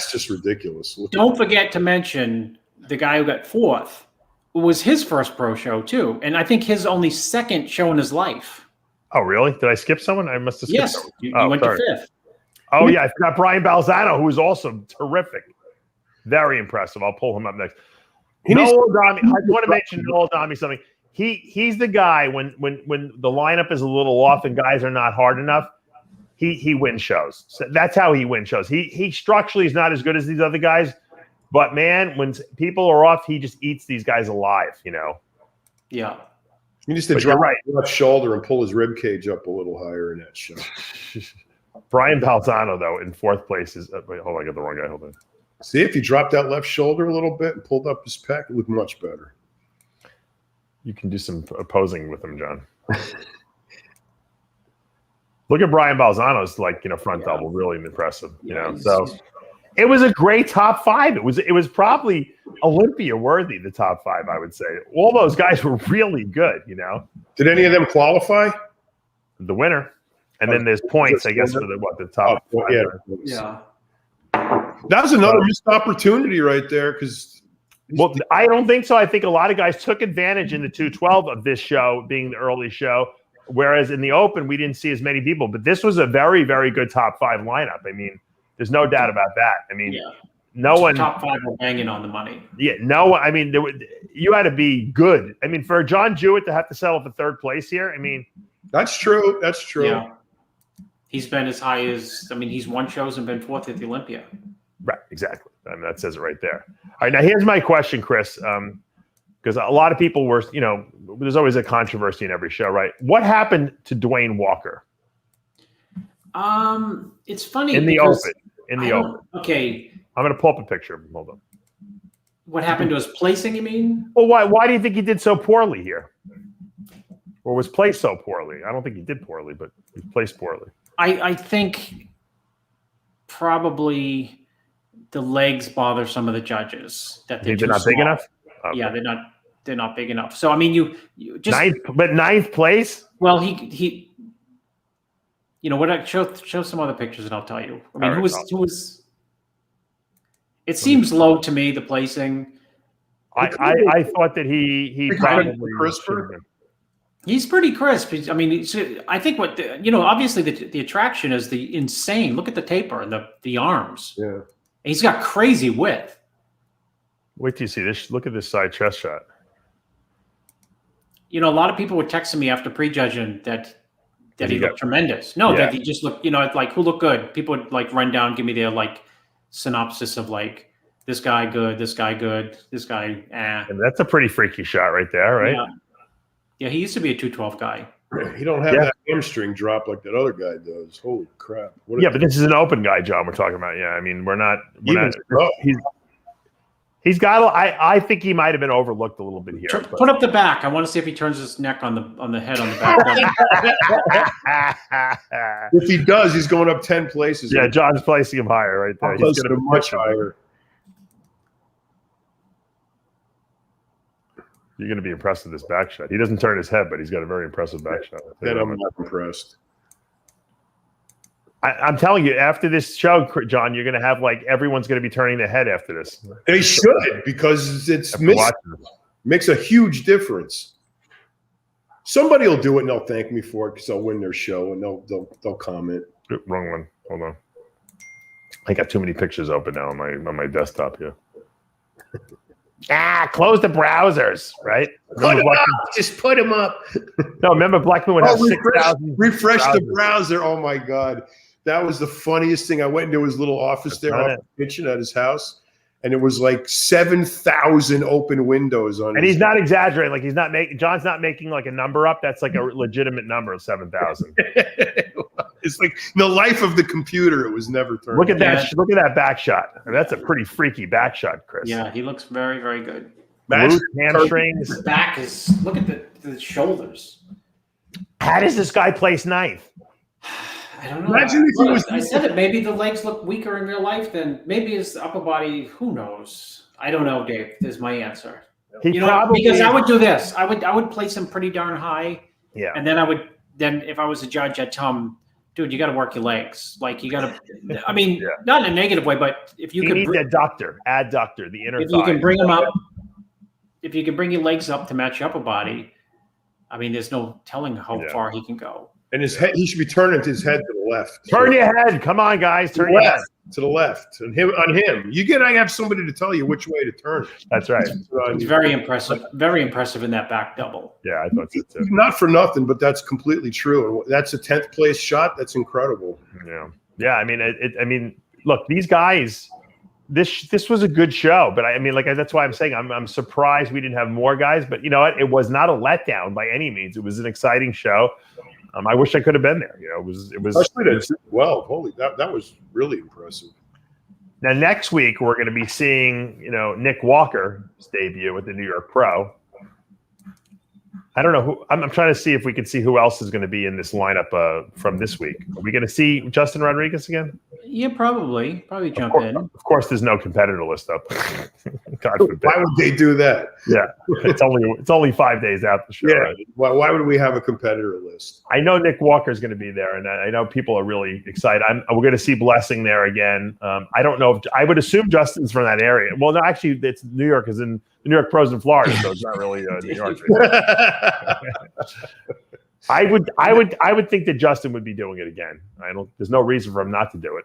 just ridiculous. Don't forget to mention the guy who got 4th. It was his first pro show too, and I think his only 2nd show in his life. Oh, really? Did I skip someone? I must have skipped someone. You went to 5th. Oh, yeah. I forgot Brian Balzano, who was also terrific. Very impressive. I'll pull him up next. Noel Adami. I want to mention Noel Adami something. He's the guy when the lineup is a little off and guys are not hard enough, he wins shows. So that's how he wins shows. He structurally is not as good as these other guys, but man, when people are off, he just eats these guys alive, Yeah. He needs to drop his left shoulder and pull his rib cage up a little higher in that show. Brian Balzano, though, in 4th place is wait, hold on, I got the wrong guy. Hold on. See, if he dropped that left shoulder a little bit and pulled up his pec, it looked much better. You can do some opposing with him, John. Look at Brian Balzano's front double, really impressive. So it was a great top 5. It was probably Olympia worthy, the top 5, I would say. All those guys were really good. Did any of them qualify? The winner, and then there's points, I guess, for the top 5. Yeah. That was another missed opportunity right there because. Well, I don't think so. I think a lot of guys took advantage in the 212 of this show being the early show, whereas in the open, we didn't see as many people. But this was a very, very good top 5 lineup. I mean, there's no doubt about that. I mean, no one. Top 5 were banging on the money. Yeah, no one. I mean, you had to be good. I mean, for John Jewett to have to settle for 3rd place here, I mean. That's true. That's true. Yeah. He's been as high as, he's won shows and been 4th at the Olympia. Right, exactly. I mean, that says it right there. All right, now here's my question, Chris, because a lot of people were, there's always a controversy in every show, right? What happened to Dwayne Walker? It's funny. In the open. Okay. I'm going to pull up a picture of him. Hold on. What happened to his placing, you mean? Well, why do you think he did so poorly here? Or was placed so poorly? I don't think he did poorly, but he placed poorly. I think probably the legs bother some of the judges. That they're not big enough? Okay. Yeah, they're not big enough. So I mean, you just ninth place. Well, he what? I show some other pictures and I'll tell you. I mean, who was? It seems low to me, the placing. I thought that he probably crisper. He's pretty crisp. I mean, I think obviously the attraction is the insane. Look at the taper and the arms. Yeah. He's got crazy width. Wait till you see this. Look at this side chest shot. A lot of people were texting me after prejudging that he looked tremendous. No, that he just looked, like who looked good. People would run down, give me their synopsis of this guy good, this guy good, this guy. And that's a pretty freaky shot right there, right? Yeah. Yeah, he used to be a 212 guy. He don't have that hamstring drop like that other guy does. Holy crap! Yeah, but this is an open guy, John. We're talking about. Yeah, I mean, we're not. He's got. I think he might have been overlooked a little bit here. Put up the back. I want to see if he turns his neck on the head on the back. If he does, he's going up 10 places. Yeah, John's placing him higher right there. He's going to much higher. You're going to be impressed with this back shot. He doesn't turn his head, but he's got a very impressive back shot. Then I'm not impressed. I'm telling you, after this show, John, you're going to have everyone's going to be turning their head after this. They should, because makes a huge difference. Somebody will do it and they'll thank me for it because they'll win their show and they'll comment. Wrong one. Hold on. I got too many pictures open now on my desktop here. Close the browsers, right? Just put them up. No, remember Blackman would have 6,000. Refresh the browser. Oh my God. That was the funniest thing. I went into his little office there off the kitchen at his house, and it was 7,000 open windows on. And he's not exaggerating. He's not making. John's not making a number up. That's a legitimate number of 7,000. It's the life of the computer. It was never turned. Look at that! Look at that back shot. That's a pretty freaky back shot, Chris. Yeah, he looks very, very good. Loose hamstrings. The back is. Look at the shoulders. How does this guy place ninth? I don't know. I said it. Maybe the legs look weaker in real life than maybe his upper body. Who knows? I don't know, Dave. Is my answer. Because I would do this. I would place him pretty darn high. Yeah. And then if I was a judge, I'd tell him, dude, you got to work your legs. You got to. I mean, not in a negative way, but if you could need the adductor, the inner. If you can bring him up, if you can bring your legs up to match your upper body, I mean, there's no telling how far he can go. And his head, he should be turning his head to the left. Turn your head. Come on, guys. Turn your head. To the left. And on him. I have somebody to tell you which way to turn. That's right. It's very impressive. Very impressive in that back double. Yeah, I thought so too. Not for nothing, but that's completely true. And that's a 10th place shot. That's incredible. Yeah. Yeah. I mean, look, these guys, this was a good show, but I mean, that's why I'm saying I'm surprised we didn't have more guys, but you know what? It was not a letdown by any means. It was an exciting show. I wish I could have been there. It was. Well, holy, that was really impressive. Now next week we're going to be seeing Nick Walker's debut at the New York Pro. I don't know who. I'm trying to see if we can see who else is going to be in this lineup from this week. Are we going to see Justin Rodriguez again? Yeah, probably jump in. Of course, there's no competitor list up. God forbid. Why would they do that? Yeah, it's only 5 days out the show. Yeah. Right? Why would we have a competitor list? I know Nick Walker's going to be there, and I know people are really excited. We're going to see Blessing there again. I don't know. I would assume Justin's from that area. Well, no, actually, it's New York is in the New York Pros in Florida, so it's not really New York. I would think that Justin would be doing it again. There's no reason for him not to do it.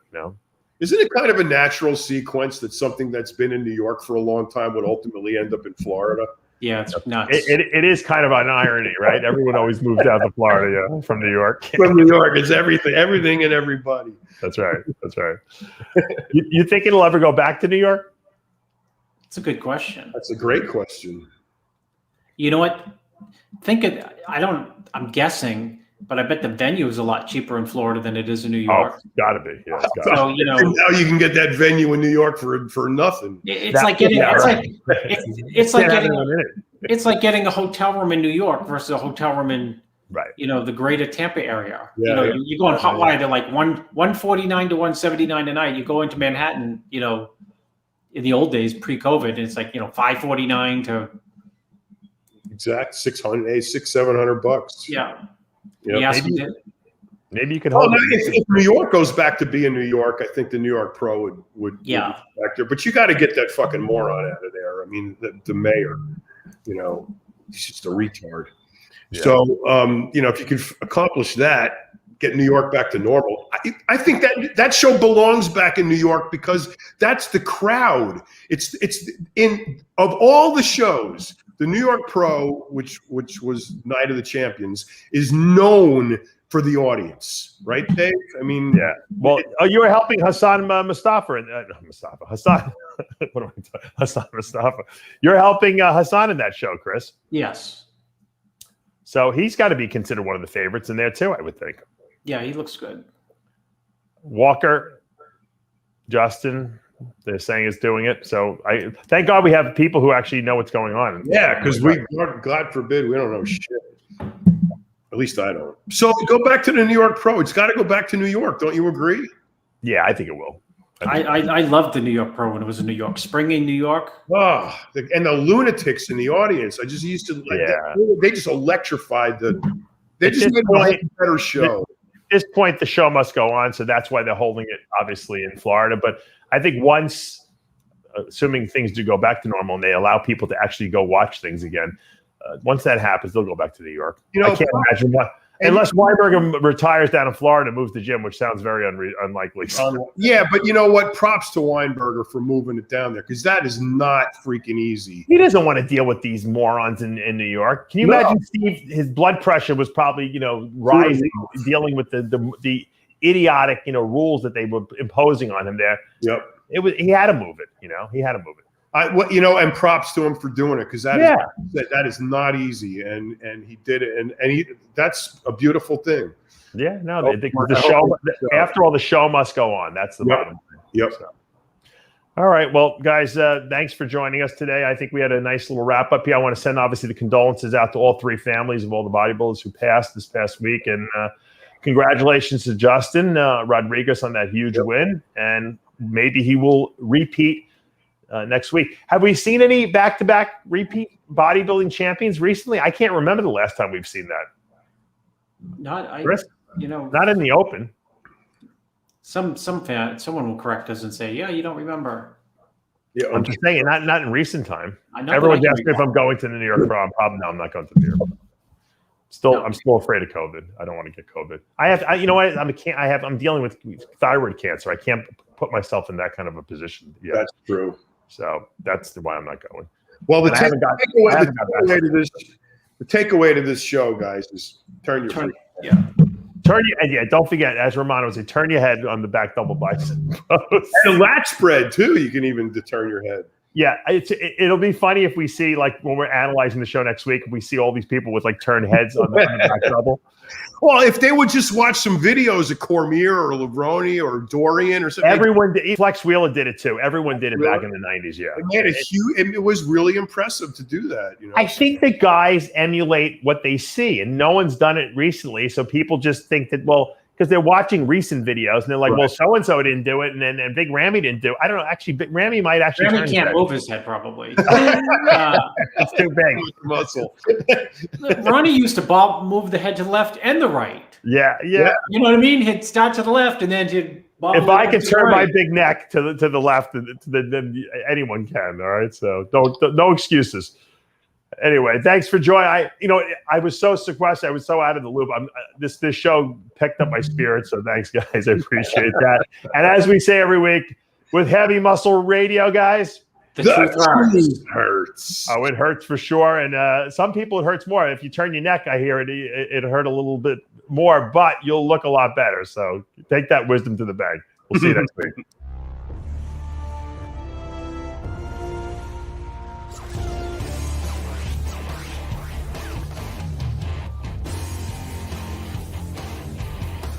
Isn't it kind of a natural sequence that something that's been in New York for a long time would ultimately end up in Florida? Yeah, it's nuts. It is kind of an irony, right? Everyone always moved out to Florida from New York. From New York, it's everything and everybody. That's right. You think it'll ever go back to New York? That's a good question. That's a great question. You know what? I'm guessing, but I bet the venue is a lot cheaper in Florida than it is in New York. Oh, gotta be. Yeah, so now you can get that venue in New York for nothing. It's like getting a hotel room in New York versus a hotel room in the greater Tampa area. Yeah, you go on Hotwire, they're like $149 to $179 a night. You go into Manhattan, in the old days pre-COVID, and it's like $549 to exact $600-$700. Yeah. Maybe you can hold if New York goes back to being New York, I think the New York Pro would be back there. But you got to get that fucking moron out of there. I mean, the mayor, he's just a retard. Yeah. So, if you could accomplish that, get New York back to normal. I think that show belongs back in New York because that's the crowd. It's of all the shows, the New York Pro, which was Night of the Champions, is known for the audience, right, Dave? I mean, yeah. Well, you were helping Hassan Mustafa. Hassan. What am I talking? Hassan Mustafa. You're helping Hassan in that show, Chris. Yes. So he's got to be considered one of the favorites in there too, I would think. Yeah, he looks good. Walker, Justin, they're saying is doing it. So I thank God we have people who actually know what's going on. Yeah, because God forbid, we don't know shit. At least I don't. So go back to the New York Pro. It's got to go back to New York. Don't you agree? Yeah, I think it will. I loved the New York Pro when it was in New York. Spring in New York. Oh, and the lunatics in the audience. I just used to like. Yeah. They just electrified the. They just made a better show. At this point, the show must go on, so that's why they're holding it, obviously, in Florida. But I think once, assuming things do go back to normal, and they allow people to actually go watch things again, once that happens, they'll go back to New York. I can't imagine what. Unless Weinberger retires down in Florida and moves to gym, which sounds very unlikely. Yeah, but you know what? Props to Weinberger for moving it down there because that is not freaking easy. He doesn't want to deal with these morons in New York. Can you imagine, Steve? His blood pressure was probably rising, dealing with the idiotic rules that they were imposing on him there. Yep, he had to move it. He had to move it. And props to him for doing it because that is not easy, and he did it, and that's a beautiful thing. Yeah, no, the show after all, the show must go on. That's the bottom line. Yep. So. All right, well, guys, thanks for joining us today. I think we had a nice little wrap up here. I want to send obviously the condolences out to all three families of all the bodybuilders who passed this past week, and congratulations to Justin Rodriguez on that huge win, and maybe he will repeat. Next week. Have we seen any back-to-back repeat bodybuilding champions recently? I can't remember the last time we've seen that. Not Someone will correct us and say, "Yeah, you don't remember." Yeah, I'm just saying, not in recent time. Everyone's asking if I'm going to the New York Pro. I'm not going to the New York Pro. I'm still afraid of COVID. I don't want to get COVID. I'm dealing with thyroid cancer. I can't put myself in that kind of a position yet. That's true. So that's why I'm not going. Well, the takeaway to this show, guys, is turn your head. Yeah. Don't forget, as Romano would say, turn your head on the back double bicep. And the lat spread too. You can even turn your head. Yeah, it'll be funny if we see, like, when we're analyzing the show next week, we see all these people with like turned heads on the back double. Well, if they would just watch some videos of Cormier or Levrone or Dorian or something. Everyone did. Flex Wheeler did it too. Everyone did it back in the 90s. Yeah. It was really impressive to do that. I think that guys emulate what they see, and no one's done it recently. So people just think that, because they're watching recent videos and they're like, well, so-and-so didn't do it. And then Big Ramy didn't do it. I don't know. Actually, Big Ramy might actually. Ramy can't move his head probably. It's too big. Muscle. Ronnie used to move the head to the left and the right. Yeah. You know what I mean? He'd start to the left and then he'd if I could turn my big neck to the left, then anyone can. All right. So no excuses. Anyway, thanks for joining. I was so sequestered. I was so out of the loop. This show picked up my spirit. So thanks, guys. I appreciate that. And as we say every week, with Heavy Muscle Radio, guys, the truth hurts. Oh, it hurts for sure. And some people it hurts more. If you turn your neck, I hear it hurt a little bit more, but you'll look a lot better. So take that wisdom to the bank. We'll see you next week.